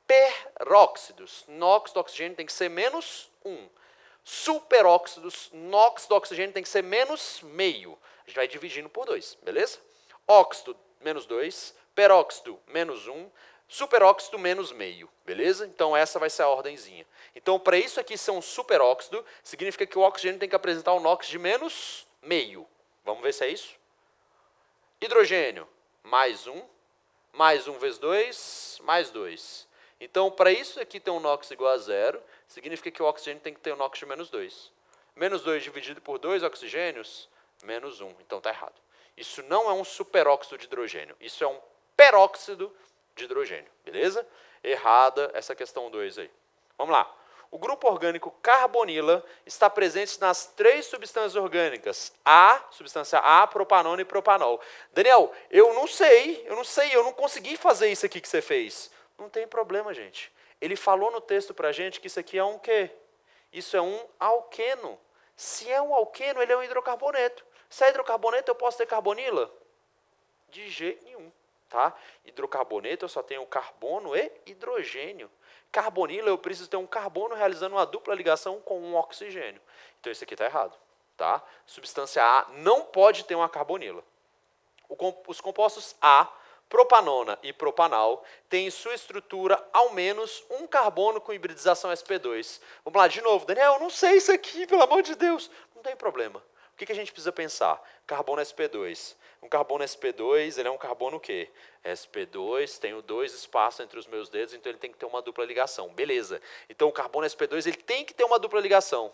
Peróxidos, NOx do oxigênio tem que ser menos 1. Superóxidos, NOx do oxigênio tem que ser menos meio. A gente vai dividindo por 2, beleza? Óxido, menos 2. Peróxido, menos 1. Superóxido, menos meio, beleza? Então, essa vai ser a ordenzinha. Então, para isso aqui ser um superóxido, significa que o oxigênio tem que apresentar um NOx de menos meio. Vamos ver se é isso? Hidrogênio, mais 1. Mais 1 vezes 2, mais 2. Então, para isso aqui ter um NOx igual a 0, significa que o oxigênio tem que ter um NOx de menos 2. Menos 2 dividido por 2 oxigênios, menos 1. Então, está errado. Isso não é um superóxido de hidrogênio. Isso é um peróxido de hidrogênio. Beleza? Errada essa questão 2 aí. Vamos lá. O grupo orgânico carbonila está presente nas 3 substâncias orgânicas. Substância A, propanona e propanol. Daniel, eu não sei, eu não consegui fazer isso aqui que você fez. Não tem problema, gente. Ele falou no texto para a gente que isso aqui é um quê? Isso é um alqueno. Se é um alqueno, ele é um hidrocarboneto. Se é hidrocarboneto, eu posso ter carbonila? De jeito nenhum. Tá? Hidrocarboneto, eu só tenho carbono e hidrogênio. Carbonila, eu preciso ter um carbono realizando uma dupla ligação com um oxigênio. Então, isso aqui está errado. Tá? Substância A não pode ter uma carbonila. Os compostos A, propanona e propanal têm em sua estrutura ao menos um carbono com hibridização sp2. Vamos lá, de novo. Daniel, eu não sei isso aqui, pelo amor de Deus. Não tem problema. O que a gente precisa pensar? Carbono sp2. Um carbono sp2, ele é um carbono o quê? sp2, tenho 2 espaços entre os meus dedos, então ele tem que ter uma dupla ligação. Beleza. Então o carbono sp2, ele tem que ter uma dupla ligação.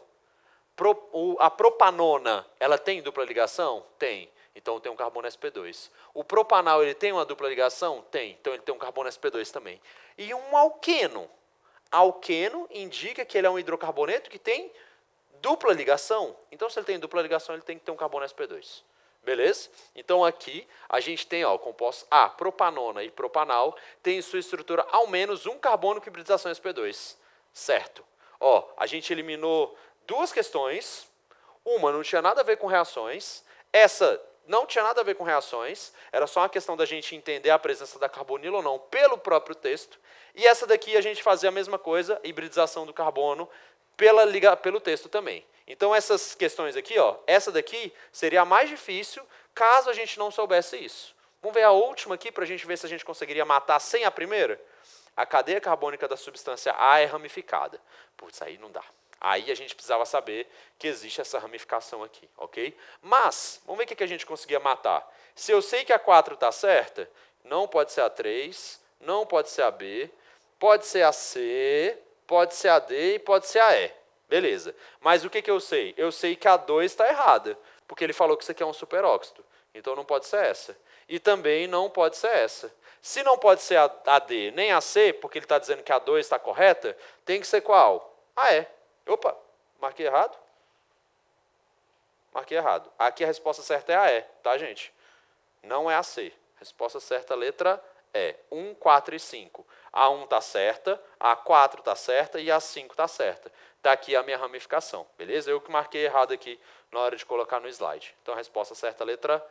A propanona, ela tem dupla ligação? Tem. Então tem um carbono sp2. O propanal, ele tem uma dupla ligação? Tem. Então ele tem um carbono sp2 também. E um alqueno? Alqueno indica que ele é um hidrocarboneto que tem dupla ligação. Então se ele tem dupla ligação, ele tem que ter um carbono sp2. Beleza? Então aqui a gente tem o composto A, propanona e propanal, tem em sua estrutura ao menos um carbono com hibridização sp2. Certo. A gente eliminou 2 questões. Uma não tinha nada a ver com reações. Essa não tinha nada a ver com reações. Era só uma questão da gente entender a presença da carbonila ou não pelo próprio texto. E essa daqui a gente fazia a mesma coisa, hibridização do carbono, pelo texto também. Então, essas questões aqui, essa daqui seria a mais difícil caso a gente não soubesse isso. Vamos ver a última aqui para a gente ver se a gente conseguiria matar sem a primeira? A cadeia carbônica da substância A é ramificada. Putz, aí não dá. Aí a gente precisava saber que existe essa ramificação aqui, ok? Mas, vamos ver o que a gente conseguia matar. Se eu sei que a 4 está certa, não pode ser a 3, não pode ser a B, pode ser a C, pode ser a D e pode ser a E. Beleza. Mas o que eu sei? Eu sei que a 2 está errada, porque ele falou que isso aqui é um superóxido. Então não pode ser essa. E também não pode ser essa. Se não pode ser a D nem a C, porque ele está dizendo que a 2 está correta, tem que ser qual? A E. Opa, marquei errado? Marquei errado. Aqui a resposta certa é a E, tá, gente? Não é a C. Resposta certa, letra E. 1, 4 e 5. A 1 está certa, a 4 está certa e a 5 está certa. Está aqui a minha ramificação, beleza? Eu que marquei errado aqui na hora de colocar no slide. Então, a resposta certa, letra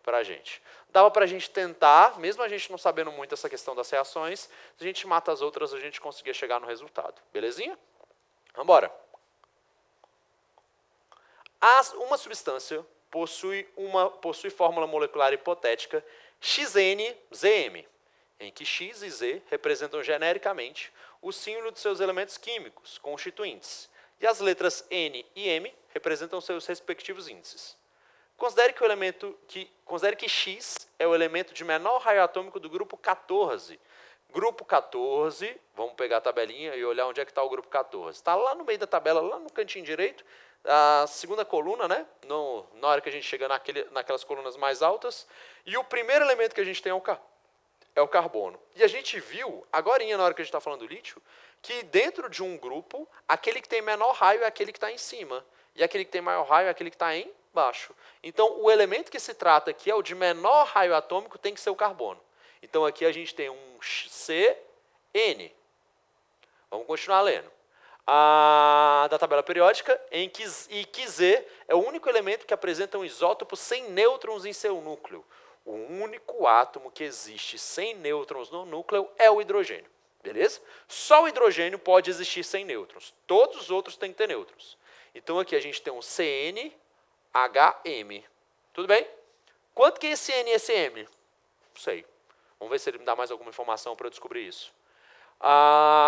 para a gente. Dava para a gente tentar, mesmo a gente não sabendo muito essa questão das reações, se a gente mata as outras, a gente conseguia chegar no resultado. Belezinha? Vamos embora. Uma substância possui fórmula molecular hipotética XNZM, em que X e Z representam genericamente o símbolo de seus elementos químicos constituintes, e as letras N e M representam seus respectivos índices. Considere que X é o elemento de menor raio atômico do grupo 14. Grupo 14, vamos pegar a tabelinha e olhar onde é que está o grupo 14. Está lá no meio da tabela, lá no cantinho direito, a segunda coluna, né? Na hora que a gente chega naquelas colunas mais altas. E o primeiro elemento que a gente tem é o carbono. E a gente viu, agora na hora que a gente está falando do lítio, que dentro de um grupo, aquele que tem menor raio é aquele que está em cima. E aquele que tem maior raio é aquele que está embaixo. Então, o elemento que se trata aqui é o de menor raio atômico, tem que ser o carbono. Então, aqui a gente tem um CN. Vamos continuar lendo. Da tabela periódica, em que Z é o único elemento que apresenta um isótopo sem nêutrons em seu núcleo. O único átomo que existe sem nêutrons no núcleo é o hidrogênio. Beleza? Só o hidrogênio pode existir sem nêutrons. Todos os outros têm que ter nêutrons. Então, aqui a gente tem um CNHM. Tudo bem? Quanto que é esse N e esse M? Não sei. Vamos ver se ele me dá mais alguma informação para eu descobrir isso.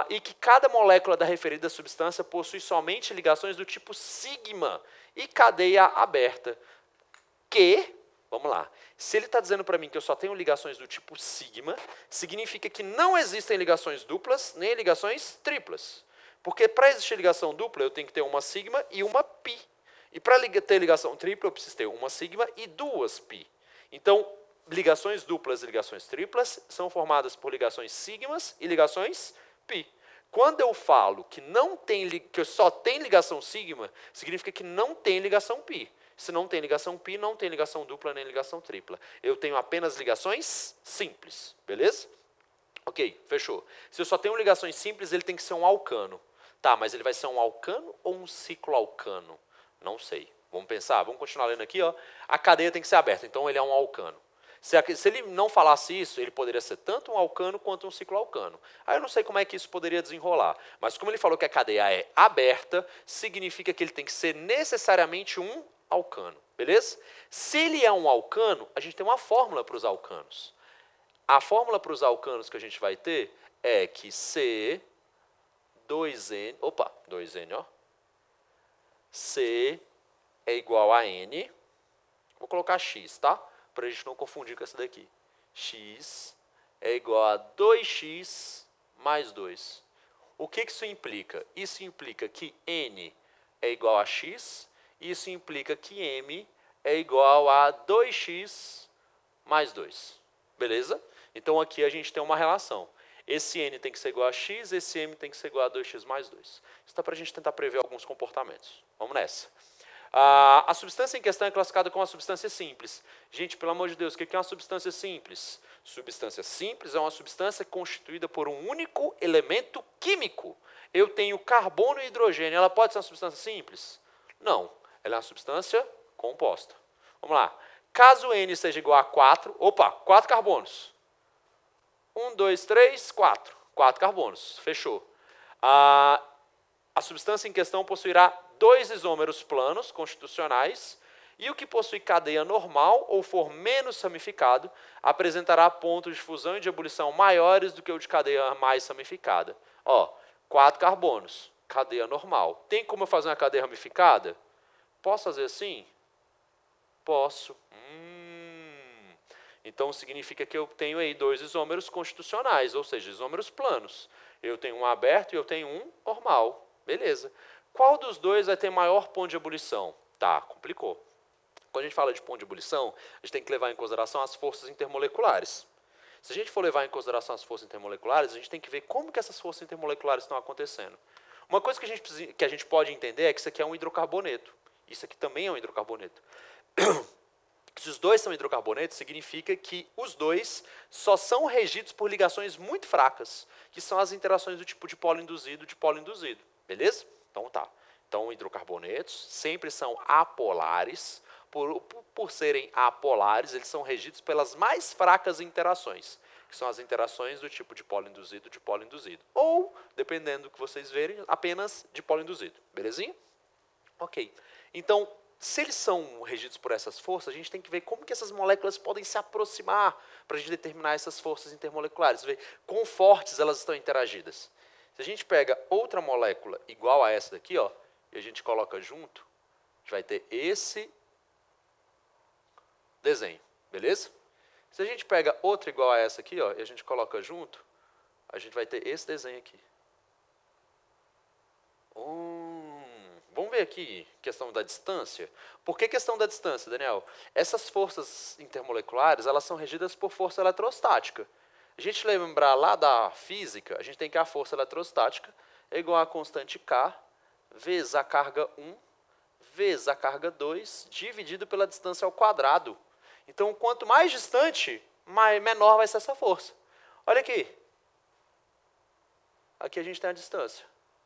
E que cada molécula da referida substância possui somente ligações do tipo sigma e cadeia aberta. Vamos lá, se ele está dizendo para mim que eu só tenho ligações do tipo sigma, significa que não existem ligações duplas nem ligações triplas. Porque para existir ligação dupla, eu tenho que ter uma sigma e uma pi. E para ter ligação tripla, eu preciso ter uma sigma e duas pi. Então, ligações duplas e ligações triplas são formadas por ligações sigmas e ligações pi. Quando eu falo que eu só tem ligação sigma, significa que não tem ligação pi. Se não tem ligação pi, não tem ligação dupla nem ligação tripla. Eu tenho apenas ligações simples, beleza? Ok, fechou. Se eu só tenho ligações simples, ele tem que ser um alcano. Tá, mas ele vai ser um alcano ou um cicloalcano? Não sei. Vamos pensar, vamos continuar lendo aqui. Ó. A cadeia tem que ser aberta, então ele é um alcano. Se ele não falasse isso, ele poderia ser tanto um alcano quanto um cicloalcano. Aí eu não sei como é que isso poderia desenrolar. Mas como ele falou que a cadeia é aberta, significa que ele tem que ser necessariamente um alcano. Beleza? Se ele é um alcano, a gente tem uma fórmula para os alcanos. A fórmula para os alcanos que a gente vai ter é que C, 2N, ó. C é igual a N. Vou colocar X, tá? Para a gente não confundir com essa daqui. X é igual a 2x mais 2. O que isso implica? Isso implica que N é igual a X. Isso implica que M é igual a 2x mais 2. Beleza? Então, aqui a gente tem uma relação. Esse N tem que ser igual a X, esse M tem que ser igual a 2x mais 2. Isso dá para a gente tentar prever alguns comportamentos. Vamos nessa. A substância em questão é classificada como uma substância simples. Gente, pelo amor de Deus, o que é uma substância simples? Substância simples é uma substância constituída por um único elemento químico. Eu tenho carbono e hidrogênio. Ela pode ser uma substância simples? Não. Ela é uma substância composta. Vamos lá. Caso N seja igual a 4, 4 carbonos. 1, 2, 3, 4. 4 carbonos. Fechou. A substância em questão possuirá 2 isômeros planos constitucionais e o que possui cadeia normal ou for menos ramificado apresentará pontos de fusão e de ebulição maiores do que o de cadeia mais ramificada. 4 carbonos, cadeia normal. Tem como eu fazer uma cadeia ramificada? Posso fazer assim? Posso. Então, significa que eu tenho aí 2 isômeros constitucionais, ou seja, isômeros planos. Eu tenho um aberto e eu tenho um normal. Beleza. Qual dos dois vai ter maior ponto de ebulição? Tá, complicou. Quando a gente fala de ponto de ebulição, a gente tem que levar em consideração as forças intermoleculares. Se a gente for levar em consideração as forças intermoleculares, a gente tem que ver como que essas forças intermoleculares estão acontecendo. Uma coisa que a gente pode entender é que isso aqui é um hidrocarboneto. Isso aqui também é um hidrocarboneto. Se os dois são hidrocarbonetos, significa que os dois só são regidos por ligações muito fracas, que são as interações do tipo de polo induzido, beleza? Então tá. Então, hidrocarbonetos sempre são apolares, por por serem apolares, eles são regidos pelas mais fracas interações, que são as interações do tipo dipolo induzido. Ou, dependendo do que vocês verem, apenas dipolo induzido. Belezinha? Ok. Então, se eles são regidos por essas forças, a gente tem que ver como que essas moléculas podem se aproximar para a gente determinar essas forças intermoleculares, ver quão fortes elas estão interagidas. Se a gente pega outra molécula igual a essa daqui, ó, e a gente coloca junto, a gente vai ter esse desenho, beleza? Se a gente pega outra igual a essa aqui, ó, e a gente coloca junto, a gente vai ter esse desenho aqui. Vamos ver aqui questão da distância. Por que questão da distância, Daniel? Essas forças intermoleculares, elas são regidas por força eletrostática. A gente lembrar lá da física, a gente tem que a força eletrostática é igual a constante K vezes a carga 1 vezes a carga 2 dividido pela distância ao quadrado. Então, quanto mais distante, menor vai ser essa força. Olha aqui. Aqui a gente tem a distância.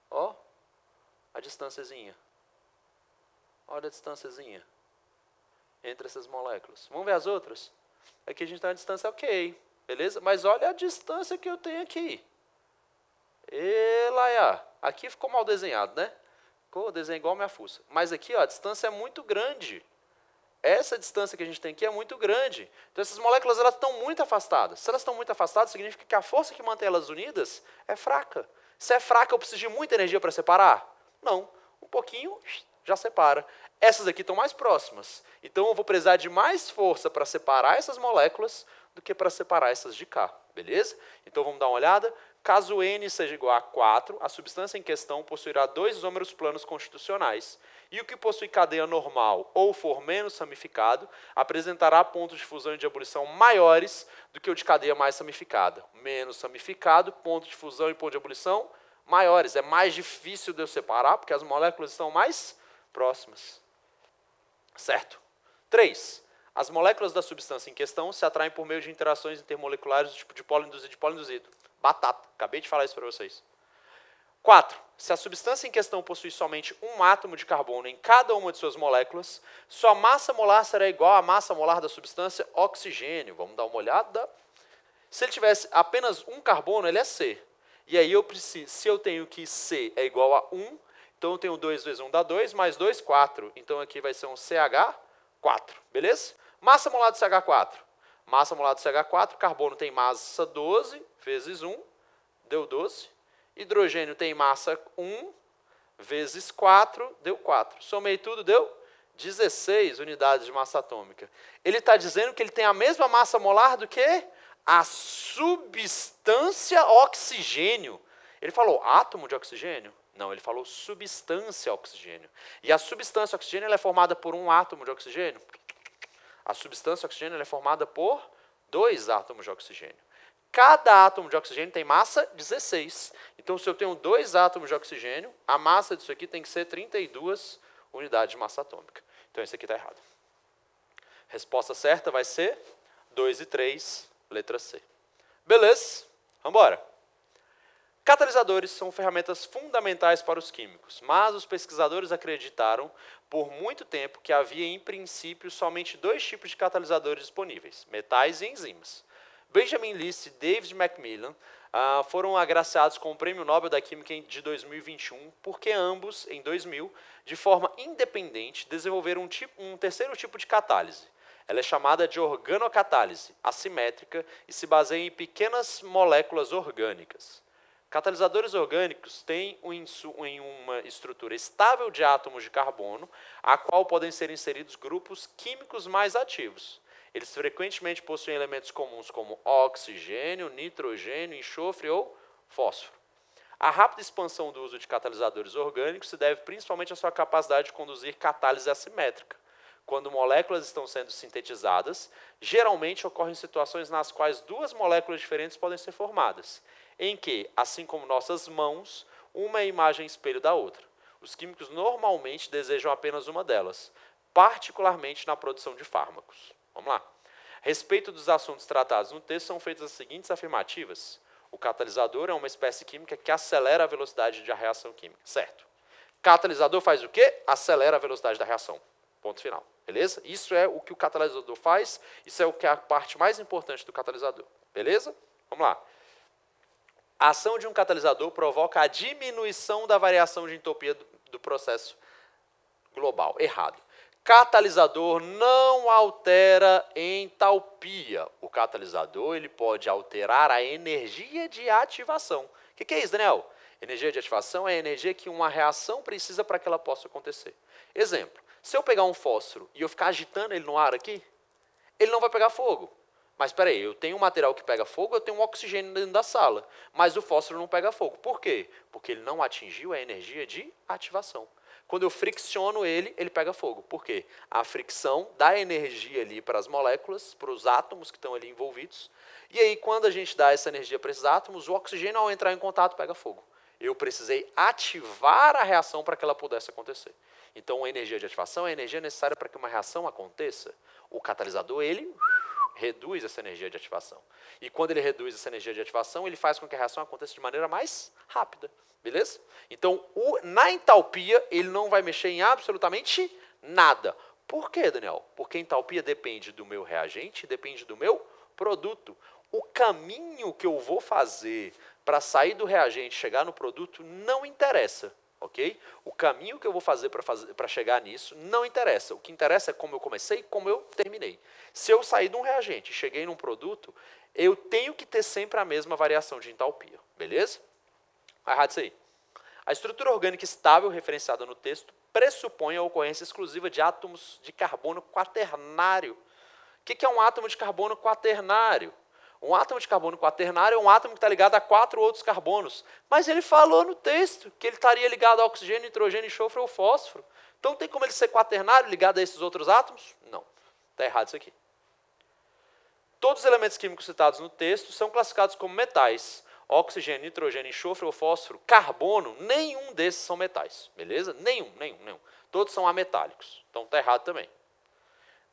Ó, a distânciazinha. Olha a distânciazinha entre essas moléculas. Vamos ver as outras? Aqui a gente tem uma distância ok, beleza? Mas olha a distância que eu tenho aqui. Aqui ficou mal desenhado, né? Ficou desenho igual a minha fuça. Mas aqui, ó, a distância é muito grande. Essa distância que a gente tem aqui é muito grande. Então, essas moléculas elas estão muito afastadas. Se elas estão muito afastadas, significa que a força que mantém elas unidas é fraca. Se é fraca, eu preciso de muita energia para separar? Não. Um pouquinho, já separa. Essas aqui estão mais próximas. Então, eu vou precisar de mais força para separar essas moléculas do que para separar essas de cá. Beleza? Então, vamos dar uma olhada. Caso N seja igual a 4, a substância em questão possuirá 2 isômeros planos constitucionais. E o que possui cadeia normal ou for menos ramificado, apresentará pontos de fusão e de ebulição maiores do que o de cadeia mais ramificada. Menos ramificado, ponto de fusão e ponto de ebulição maiores. É mais difícil de eu separar, porque as moléculas estão mais próximas. Certo. 3. As moléculas da substância em questão se atraem por meio de interações intermoleculares do tipo dipolo induzido e dipolo induzido. Batata. Acabei de falar isso para vocês. 4. Se a substância em questão possui somente um átomo de carbono em cada uma de suas moléculas, sua massa molar será igual à massa molar da substância oxigênio. Vamos dar uma olhada. Se ele tivesse apenas um carbono, ele é C. E aí, se eu tenho que C é igual a 1, então eu tenho 2 vezes 1 dá 2, mais 2, 4. Então aqui vai ser um CH4. Beleza? Massa molar do CH4. Massa molar do CH4, carbono tem massa 12 vezes 1, deu 12. Hidrogênio tem massa 1 vezes 4, deu 4. Somei tudo, deu 16 unidades de massa atômica. Ele está dizendo que ele tem a mesma massa molar do que a substância oxigênio. Ele falou átomo de oxigênio? Não, ele falou substância oxigênio. E a substância oxigênio ela é formada por um átomo de oxigênio? A substância oxigênio ela é formada por 2 átomos de oxigênio. Cada átomo de oxigênio tem massa 16. Então, se eu tenho 2 átomos de oxigênio, a massa disso aqui tem que ser 32 unidades de massa atômica. Então, isso aqui está errado. Resposta certa vai ser 2 e 3, letra C. Beleza? Vamos embora. Catalisadores são ferramentas fundamentais para os químicos, mas os pesquisadores acreditaram por muito tempo que havia, em princípio, somente 2 tipos de catalisadores disponíveis, metais e enzimas. Benjamin List e David Macmillan foram agraciados com o Prêmio Nobel da Química de 2021, porque ambos, em 2000, de forma independente, desenvolveram um terceiro tipo de catálise. Ela é chamada de organocatálise, assimétrica, e se baseia em pequenas moléculas orgânicas. Catalisadores orgânicos têm uma estrutura estável de átomos de carbono, a qual podem ser inseridos grupos químicos mais ativos. Eles frequentemente possuem elementos comuns como oxigênio, nitrogênio, enxofre ou fósforo. A rápida expansão do uso de catalisadores orgânicos se deve principalmente à sua capacidade de conduzir catálise assimétrica. Quando moléculas estão sendo sintetizadas, geralmente ocorrem situações nas quais 2 moléculas diferentes podem ser formadas, em que, assim como nossas mãos, uma é imagem espelho da outra. Os químicos normalmente desejam apenas uma delas, particularmente na produção de fármacos. Vamos lá. A respeito dos assuntos tratados no texto, são feitas as seguintes afirmativas. O catalisador é uma espécie química que acelera a velocidade da reação química. Certo. Catalisador faz o quê? Acelera a velocidade da reação. Ponto final. Beleza? Isso é o que o catalisador faz, isso é o que é a parte mais importante do catalisador. Beleza? Vamos lá. A ação de um catalisador provoca a diminuição da variação de entropia do processo global. Errado. Catalisador não altera entalpia. O catalisador ele pode alterar a energia de ativação. O que é isso, Daniel? Energia de ativação é a energia que uma reação precisa para que ela possa acontecer. Exemplo, se eu pegar um fósforo e eu ficar agitando ele no ar aqui, ele não vai pegar fogo. Mas espera aí, eu tenho um material que pega fogo, eu tenho um oxigênio dentro da sala, mas o fósforo não pega fogo. Por quê? Porque ele não atingiu a energia de ativação. Quando eu fricciono ele, ele pega fogo. Por quê? A fricção dá energia ali para as moléculas, para os átomos que estão ali envolvidos. E aí, quando a gente dá essa energia para esses átomos, o oxigênio, ao entrar em contato, pega fogo. Eu precisei ativar a reação para que ela pudesse acontecer. Então, a energia de ativação é a energia necessária para que uma reação aconteça. O catalisador, ele reduz essa energia de ativação. E quando ele reduz essa energia de ativação, ele faz com que a reação aconteça de maneira mais rápida. Beleza? Então, na entalpia, ele não vai mexer em absolutamente nada. Por quê, Daniel? Porque a entalpia depende do meu reagente, depende do meu produto. O caminho que eu vou fazer para sair do reagente e chegar no produto não interessa. Ok? O caminho que eu vou fazer para chegar nisso não interessa. O que interessa é como eu comecei e como eu terminei. Se eu sair de um reagente e cheguei num produto, eu tenho que ter sempre a mesma variação de entalpia. Beleza? Errado isso aí. A estrutura orgânica estável referenciada no texto pressupõe a ocorrência exclusiva de átomos de carbono quaternário. O que é um átomo de carbono quaternário? Um átomo de carbono quaternário é um átomo que está ligado a 4 outros carbonos. Mas ele falou no texto que ele estaria ligado a oxigênio, nitrogênio, enxofre ou fósforo. Então tem como ele ser quaternário ligado a esses outros átomos? Não. Está errado isso aqui. Todos os elementos químicos citados no texto são classificados como metais. Oxigênio, nitrogênio, enxofre ou fósforo, carbono, nenhum desses são metais. Beleza? Nenhum. Todos são ametálicos. Então está errado também.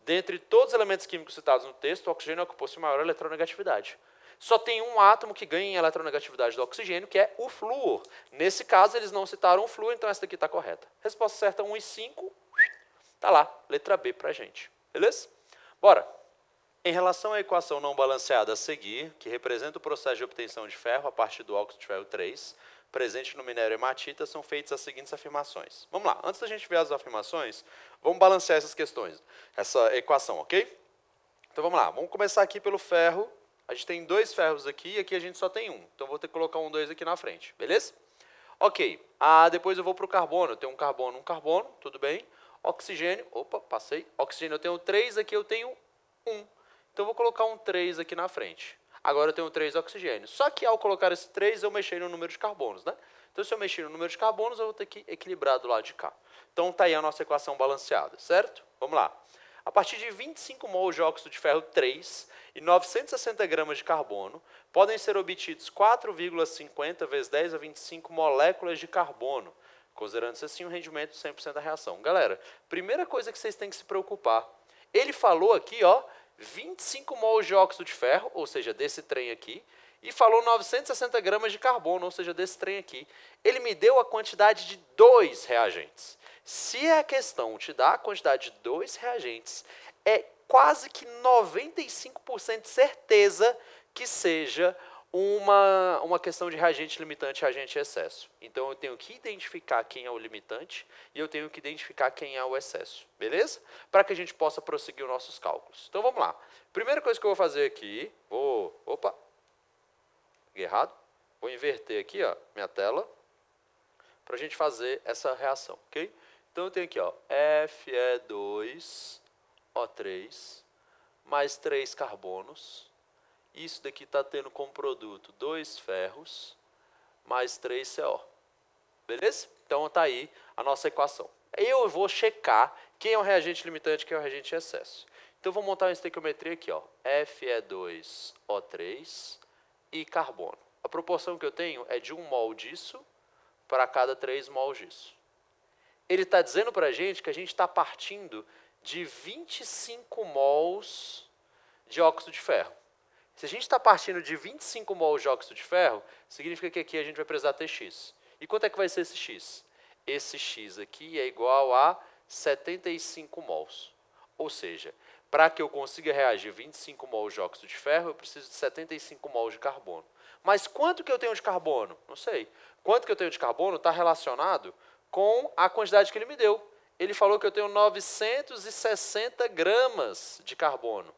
Dentre todos os elementos químicos citados no texto, o oxigênio ocupa sua maior eletronegatividade. Só tem um átomo que ganha em eletronegatividade do oxigênio, que é o flúor. Nesse caso, eles não citaram o flúor, então essa daqui está correta. Resposta certa 1 e 5. Está lá, letra B para a gente. Beleza? Bora. Em relação à equação não balanceada a seguir, que representa o processo de obtenção de ferro a partir do óxido de ferro 3, presente no minério hematita, são feitas as seguintes afirmações. Vamos lá, antes da gente ver as afirmações, vamos balancear essas questões, essa equação, ok? Então vamos lá, vamos começar aqui pelo ferro. A gente tem 2 ferros aqui e aqui a gente só tem 1. Então vou ter que colocar 1, 2 aqui na frente, beleza? Ok, depois eu vou para o carbono. Eu tenho um carbono, tudo bem. Oxigênio, opa, passei. Oxigênio eu tenho 3, aqui eu tenho 1. Então eu vou colocar um 3 aqui na frente. Agora eu tenho 3 oxigênios. Só que ao colocar esse 3, eu mexi no número de carbonos, né? Então se eu mexer no número de carbonos, eu vou ter que equilibrar do lado de cá. Então está aí a nossa equação balanceada, certo? Vamos lá. A partir de 25 mol de óxido de ferro 3 e 960 gramas de carbono, podem ser obtidos 4,50 vezes 10 a 25 moléculas de carbono, considerando-se assim o rendimento de 100% da reação. Galera, primeira coisa que vocês têm que se preocupar, ele falou aqui, ó, 25 mol de óxido de ferro, ou seja, desse trem aqui, e falou 960 gramas de carbono, ou seja, desse trem aqui. Ele me deu a quantidade de 2 reagentes. Se a questão te dá a quantidade de 2 reagentes, é quase que 95% de certeza que seja uma questão de reagente limitante e reagente excesso. Então eu tenho que identificar quem é o limitante e eu tenho que identificar quem é o excesso, beleza? Para que a gente possa prosseguir os nossos cálculos. Então vamos lá. Primeira coisa que eu vou fazer aqui, opa, errado. Vou inverter aqui, ó, minha tela, para a gente fazer essa reação, ok? Então eu tenho aqui, ó, Fe2O3 mais 3 carbonos. Isso daqui está tendo como produto 2 ferros mais 3 CO. Beleza? Então está aí a nossa equação. Eu vou checar quem é o reagente limitante e quem é o reagente excesso. Então eu vou montar uma estequiometria aqui, ó, Fe2O3 e carbono. A proporção que eu tenho é de 1 mol disso para cada 3 mols disso. Ele está dizendo para a gente que a gente está partindo de 25 mols de óxido de ferro. Se a gente está partindo de 25 mols de óxido de ferro, significa que aqui a gente vai precisar ter X. E quanto é que vai ser esse X? Esse X aqui é igual a 75 mols. Ou seja, para que eu consiga reagir 25 mols de óxido de ferro, eu preciso de 75 mols de carbono. Mas quanto que eu tenho de carbono? Não sei. Quanto que eu tenho de carbono está relacionado com a quantidade que ele me deu. Ele falou que eu tenho 960 gramas de carbono.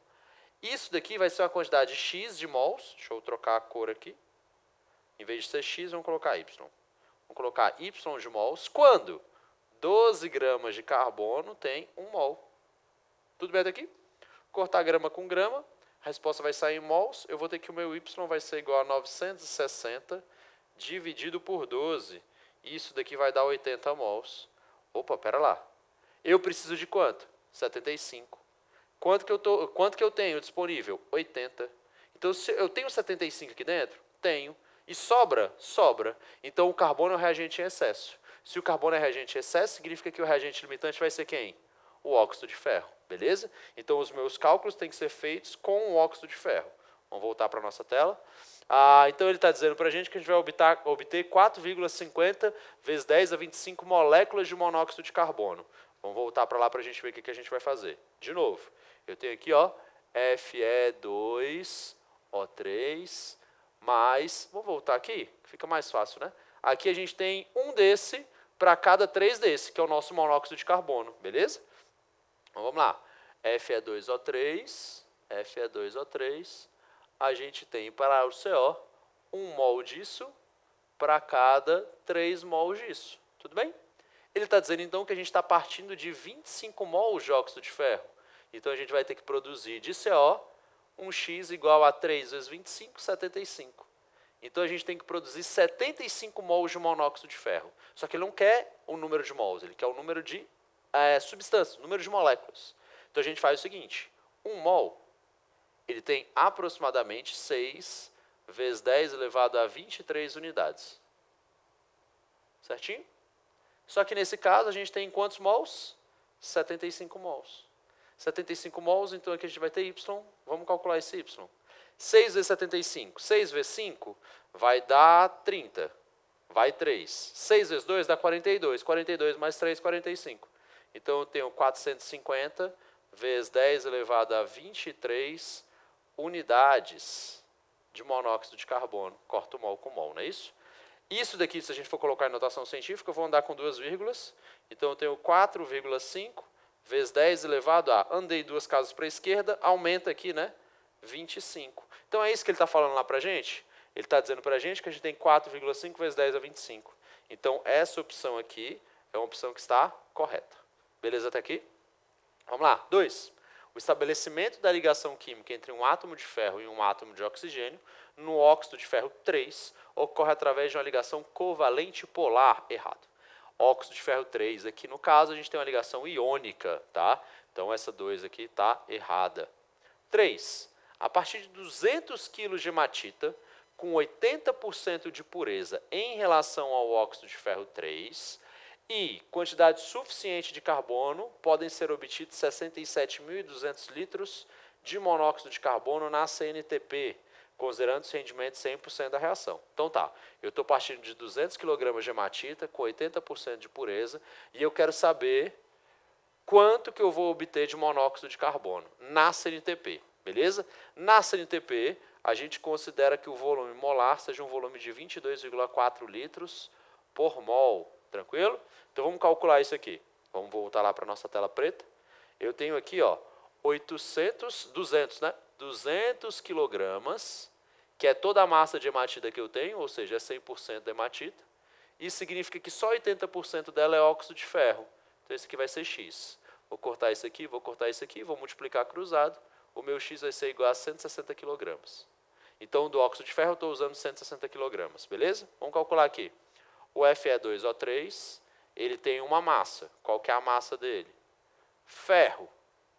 Isso daqui vai ser uma quantidade X de mols. Deixa eu trocar a cor aqui. Em vez de ser X, vamos colocar Y. Vamos colocar Y de mols. Quando 12 gramas de carbono tem 1 mol. Tudo bem até aqui? Cortar grama com grama. A resposta vai sair em mols. Eu vou ter que o meu Y vai ser igual a 960 dividido por 12. Isso daqui vai dar 80 mols. Opa, pera lá. Eu preciso de quanto? 75. Quanto que eu tenho disponível? 80. Então, se eu tenho 75 aqui dentro? Tenho. E sobra? Sobra. Então, o carbono é o reagente em excesso. Se o carbono é reagente em excesso, significa que o reagente limitante vai ser quem? O óxido de ferro. Beleza? Então, os meus cálculos têm que ser feitos com o óxido de ferro. Vamos voltar para a nossa tela. Então, ele está dizendo para a gente que a gente vai obter 4,50 vezes 10 a 25 moléculas de monóxido de carbono. Vamos voltar para lá para a gente ver o que a gente vai fazer. De novo, eu tenho aqui, ó, Fe2O3 mais... Vou voltar aqui, fica mais fácil, né? Aqui a gente tem um desse para cada 3 desse, que é o nosso monóxido de carbono, beleza? Então, vamos lá. Fe2O3, Fe2O3, a gente tem para o CO 1 mol disso para cada 3 mols disso. Tudo bem? Ele está dizendo, então, que a gente está partindo de 25 mols de óxido de ferro. Então, a gente vai ter que produzir de CO um X igual a 3 vezes 25, 75. Então, a gente tem que produzir 75 mols de monóxido de ferro. Só que ele não quer o número de mols, ele quer o número de substâncias, o número de moléculas. Então, a gente faz o seguinte, 1 mol, ele tem aproximadamente 6 vezes 10 elevado a 23 unidades. Certinho? Só que nesse caso, a gente tem quantos mols? 75 mols. 75 mols, então aqui a gente vai ter Y. Vamos calcular esse Y. 6 vezes 75. 6 vezes 5 vai dar 30. Vai 3. 6 vezes 2 dá 42. 42 mais 3, 45. Então, eu tenho 450 vezes 10 elevado a 23 unidades de monóxido de carbono. Corta o mol com mol, não é isso? Isso daqui, se a gente for colocar em notação científica, eu vou andar com 2 vírgulas. Então, eu tenho 4,5 vezes 10 elevado a... Andei 2 casas para a esquerda, aumenta aqui, né? 25. Então, é isso que ele está falando lá para a gente? Ele está dizendo para a gente que a gente tem 4,5 vezes 10 a 25. Então, essa opção aqui é uma opção que está correta. Beleza até aqui? Vamos lá. 2. O estabelecimento da ligação química entre um átomo de ferro e um átomo de oxigênio no óxido de ferro 3 ocorre através de uma ligação covalente polar. Errado. Óxido de ferro 3, aqui no caso a gente tem uma ligação iônica, tá? Então essa 2 aqui está errada. 3. A partir de 200 kg de hematita, com 80% de pureza em relação ao óxido de ferro 3 e quantidade suficiente de carbono, podem ser obtidos 67.200 litros de monóxido de carbono na CNTP, considerando os rendimentos 100% da reação. Então tá, eu estou partindo de 200 kg de hematita com 80% de pureza e eu quero saber quanto que eu vou obter de monóxido de carbono na CNTP, beleza? Na CNTP, a gente considera que o volume molar seja um volume de 22,4 litros por mol, tranquilo? Então vamos calcular isso aqui. Vamos voltar lá para a nossa tela preta. Eu tenho aqui, ó, 200, né? 200 quilogramas, que é toda a massa de hematita que eu tenho, ou seja, é 100% da hematita. Isso significa que só 80% dela é óxido de ferro. Então, esse aqui vai ser X. Vou cortar isso aqui, vou cortar isso aqui, vou multiplicar cruzado. O meu X vai ser igual a 160 quilogramas. Então, do óxido de ferro, eu estou usando 160 quilogramas, beleza? Vamos calcular aqui. O Fe2O3, ele tem uma massa. Qual que é a massa dele? Ferro.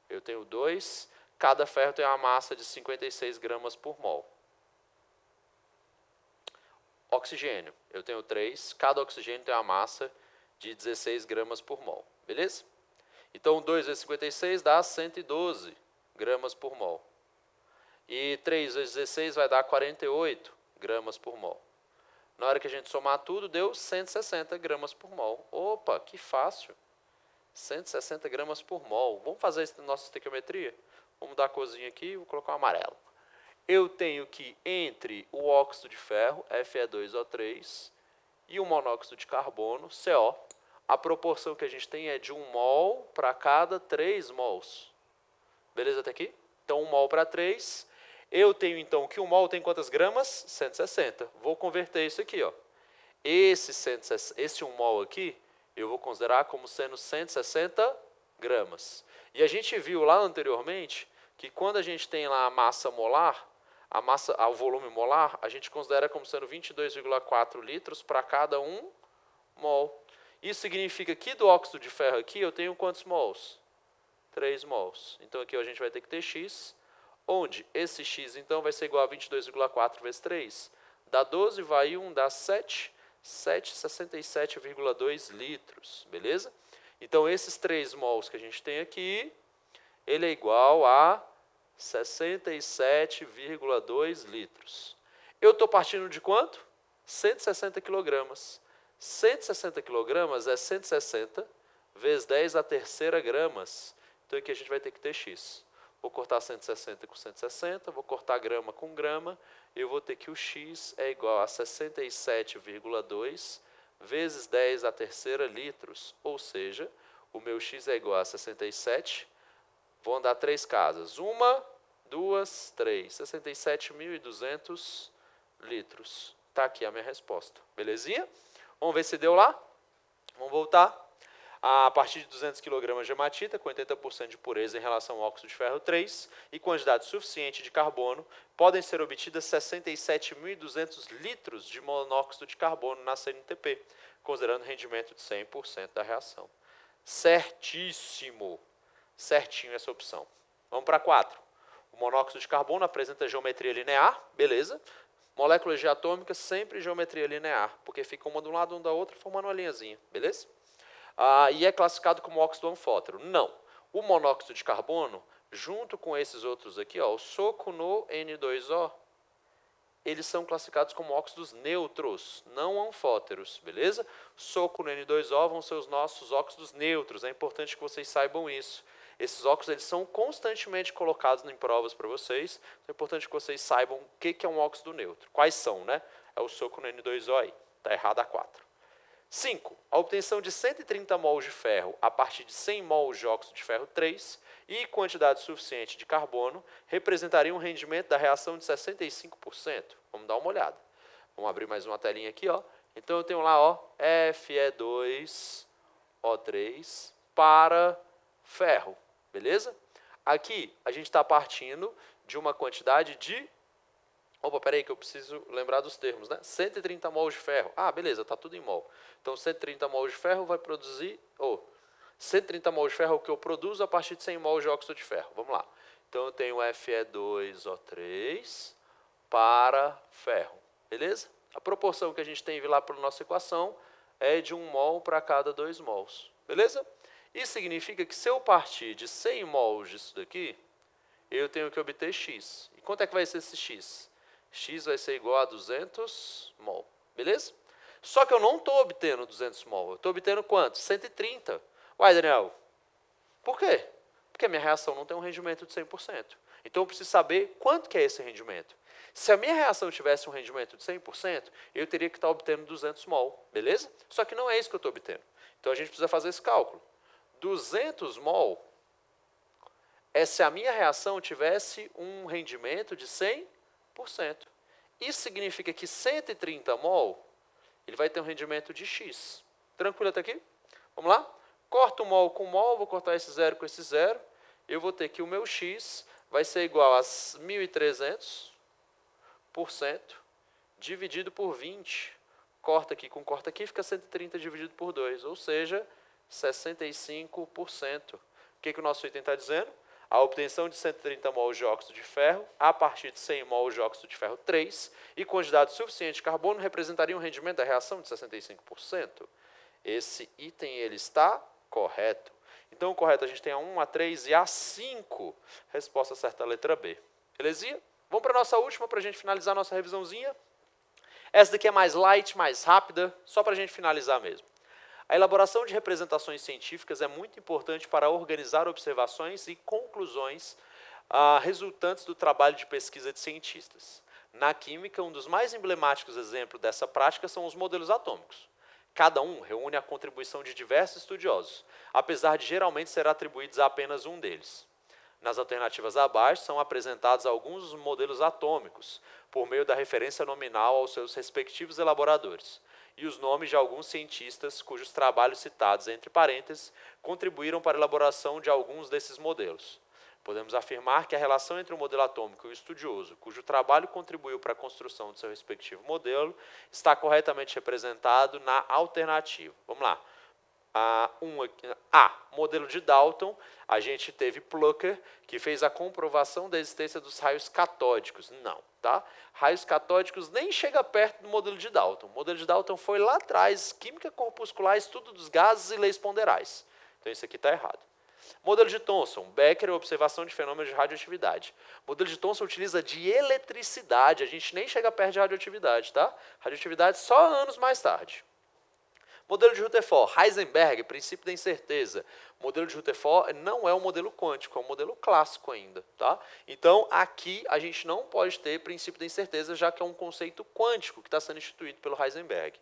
Eu tenho 2. Cada ferro tem uma massa de 56 gramas por mol. Oxigênio. Eu tenho 3. Cada oxigênio tem uma massa de 16 gramas por mol. Beleza? Então, 2 vezes 56 dá 112 gramas por mol. E 3 vezes 16 vai dar 48 gramas por mol. Na hora que a gente somar tudo, deu 160 gramas por mol. Opa, que fácil. 160 gramas por mol. Vamos fazer a nossa estequiometria? Vamos mudar a corzinha aqui, vou colocar um amarelo. Eu tenho que entre o óxido de ferro, Fe2O3, e o monóxido de carbono, CO, a proporção que a gente tem é de 1 mol para cada 3 mols. Beleza até aqui? Então, 1 mol para 3. Eu tenho, então, que 1 mol tem quantas gramas? 160. Vou converter isso aqui, ó. Esse 1 mol aqui, eu vou considerar como sendo 160 gramas. E a gente viu lá anteriormente que quando a gente tem lá a massa molar, o volume molar, a gente considera como sendo 22,4 litros para cada 1 mol. Isso significa que do óxido de ferro aqui eu tenho quantos mols? 3 mols. Então aqui a gente vai ter que ter X, onde esse X então vai ser igual a 22,4 vezes 3. Dá 12, vai 1, dá 7, 67,2 litros, beleza? Então esses 3 mols que a gente tem aqui, ele é igual a 67,2 litros. Eu estou partindo de quanto? 160 quilogramas. 160 quilogramas é 160 vezes 10 a terceira gramas. Então aqui a gente vai ter que ter X. Vou cortar 160 com 160, vou cortar grama com grama, eu vou ter que o X é igual a 67,2 vezes 10 a terceira litros. Ou seja, o meu X é igual a 67. Vou andar 3 casas. 1, 2, 3. 67.200 litros. Está aqui a minha resposta. Belezinha? Vamos ver se deu lá? Vamos voltar. A partir de 200 kg de hematita, com 80% de pureza em relação ao óxido de ferro 3 e quantidade suficiente de carbono, podem ser obtidas 67.200 litros de monóxido de carbono na CNTP, considerando rendimento de 100% da reação. Certíssimo! Certinho essa opção. Vamos para 4. O monóxido de carbono apresenta geometria linear, beleza? Moléculas diatômicas sempre geometria linear, porque fica uma de um lado, uma da outra, formando uma linhazinha, beleza? E é classificado como óxido anfótero. Não. O monóxido de carbono, junto com esses outros aqui, ó, o soco no N2O, eles são classificados como óxidos neutros, não anfóteros, beleza? Soco no N2O vão ser os nossos óxidos neutros, é importante que vocês saibam isso. Esses óxidos eles são constantemente colocados em provas para vocês, então é importante que vocês saibam o que é um óxido neutro. Quais são, né? É o soco no N2O aí, está errado a 4. 5. A obtenção de 130 mols de ferro a partir de 100 mols de óxido de ferro 3 e quantidade suficiente de carbono representaria um rendimento da reação de 65%. Vamos dar uma olhada. Vamos abrir mais uma telinha aqui, ó. Então eu tenho lá, ó, Fe2O3 para ferro, beleza? Aqui a gente está partindo de uma quantidade de... Opa, peraí que eu preciso lembrar dos termos, né? 130 mols de ferro. Beleza, está tudo em mol. Então 130 mols de ferro vai produzir... 130 mols de ferro é o que eu produzo a partir de 100 mols de óxido de ferro. Vamos lá. Então eu tenho Fe2O3 para ferro, beleza? A proporção que a gente tem lá pela nossa equação é de 1 mol para cada 2 mols, beleza? Isso significa que se eu partir de 100 mols disso daqui, eu tenho que obter X. E quanto é que vai ser esse X? X vai ser igual a 200 mol, beleza? Só que eu não estou obtendo 200 mol, eu estou obtendo quanto? 130. Uai, Daniel, por quê? Porque a minha reação não tem um rendimento de 100%. Então eu preciso saber quanto que é esse rendimento. Se a minha reação tivesse um rendimento de 100%, eu teria que estar obtendo 200 mol, beleza? Só que não é isso que eu estou obtendo. Então a gente precisa fazer esse cálculo. 200 mol é se a minha reação tivesse um rendimento de 100%. Isso significa que 130 mol, ele vai ter um rendimento de X. Tranquilo até aqui? Vamos lá? Corto mol com mol, vou cortar esse zero com esse zero. Eu vou ter que o meu X vai ser igual a 1.300% dividido por 20. Corta aqui com corta aqui, fica 130 dividido por 2, ou seja, 65%. O que o nosso item está dizendo? A obtenção de 130 mols de óxido de ferro a partir de 100 mols de óxido de ferro 3 e quantidade suficiente de carbono representaria um rendimento da reação de 65%. Esse item ele está correto. Então, o correto a gente tem a 1, a 3 e a 5. Resposta certa, a letra B. Belezinha? Vamos para a nossa última, para a gente finalizar a nossa revisãozinha. Essa daqui é mais light, mais rápida, só para a gente finalizar mesmo. A elaboração de representações científicas é muito importante para organizar observações e conclusões resultantes do trabalho de pesquisa de cientistas. Na química, um dos mais emblemáticos exemplos dessa prática são os modelos atômicos. Cada um reúne a contribuição de diversos estudiosos, apesar de geralmente ser atribuídos a apenas um deles. Nas alternativas abaixo são apresentados alguns dos modelos atômicos, por meio da referência nominal aos seus respectivos elaboradores, e os nomes de alguns cientistas cujos trabalhos citados entre parênteses contribuíram para a elaboração de alguns desses modelos. Podemos afirmar que a relação entre o modelo atômico e o estudioso, cujo trabalho contribuiu para a construção do seu respectivo modelo, está corretamente representado na alternativa. Vamos lá. Modelo de Dalton, a gente teve Plucker, que fez a comprovação da existência dos raios catódicos. Não, tá? Raios catódicos nem chega perto do modelo de Dalton. O modelo de Dalton foi lá atrás, química corpuscular, estudo dos gases e leis ponderais. Então isso aqui está errado. Modelo de Thomson, Becker, observação de fenômenos de radioatividade. Modelo de Thomson utiliza de eletricidade, a gente nem chega perto de radioatividade, tá? Radioatividade só anos mais tarde. Modelo de Rutherford, Heisenberg, princípio da incerteza. O modelo de Rutherford não é um modelo quântico, é um modelo clássico ainda, tá? Então, aqui a gente não pode ter princípio da incerteza, já que é um conceito quântico que está sendo instituído pelo Heisenberg.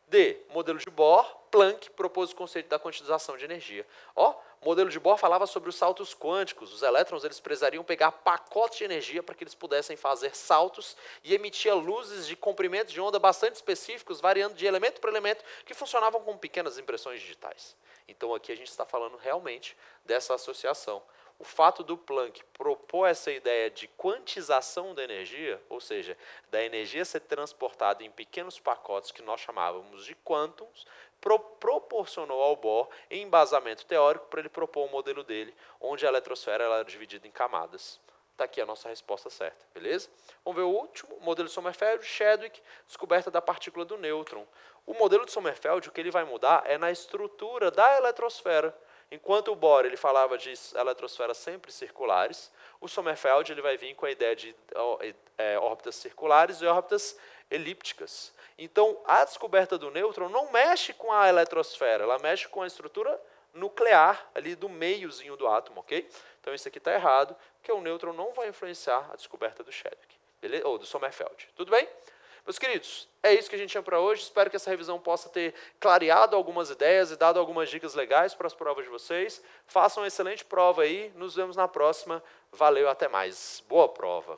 D. Modelo de Bohr, Planck propôs o conceito da quantização de energia. O modelo de Bohr falava sobre os saltos quânticos. Os elétrons eles precisariam pegar pacotes de energia para que eles pudessem fazer saltos e emitia luzes de comprimentos de onda bastante específicos, variando de elemento para elemento, que funcionavam como pequenas impressões digitais. Então aqui a gente está falando realmente dessa associação. O fato do Planck propor essa ideia de quantização da energia, ou seja, da energia ser transportada em pequenos pacotes que nós chamávamos de quântons, proporcionou ao Bohr embasamento teórico para ele propor o modelo dele, onde a eletrosfera era dividida em camadas. Está aqui a nossa resposta certa, beleza? Vamos ver o último, modelo de Sommerfeld, Chadwick, descoberta da partícula do nêutron. O modelo de Sommerfeld, o que ele vai mudar é na estrutura da eletrosfera. Enquanto o Bohr ele falava de eletrosferas sempre circulares, o Sommerfeld ele vai vir com a ideia de órbitas circulares e órbitas elípticas. Então, a descoberta do nêutron não mexe com a eletrosfera, ela mexe com a estrutura nuclear ali do meiozinho do átomo, ok? Então, isso aqui está errado, porque o nêutron não vai influenciar a descoberta do Chadwick, beleza? Ou do Sommerfeld. Tudo bem? Meus queridos, é isso que a gente tinha para hoje. Espero que essa revisão possa ter clareado algumas ideias e dado algumas dicas legais para as provas de vocês. Façam uma excelente prova aí. Nos vemos na próxima. Valeu, até mais. Boa prova.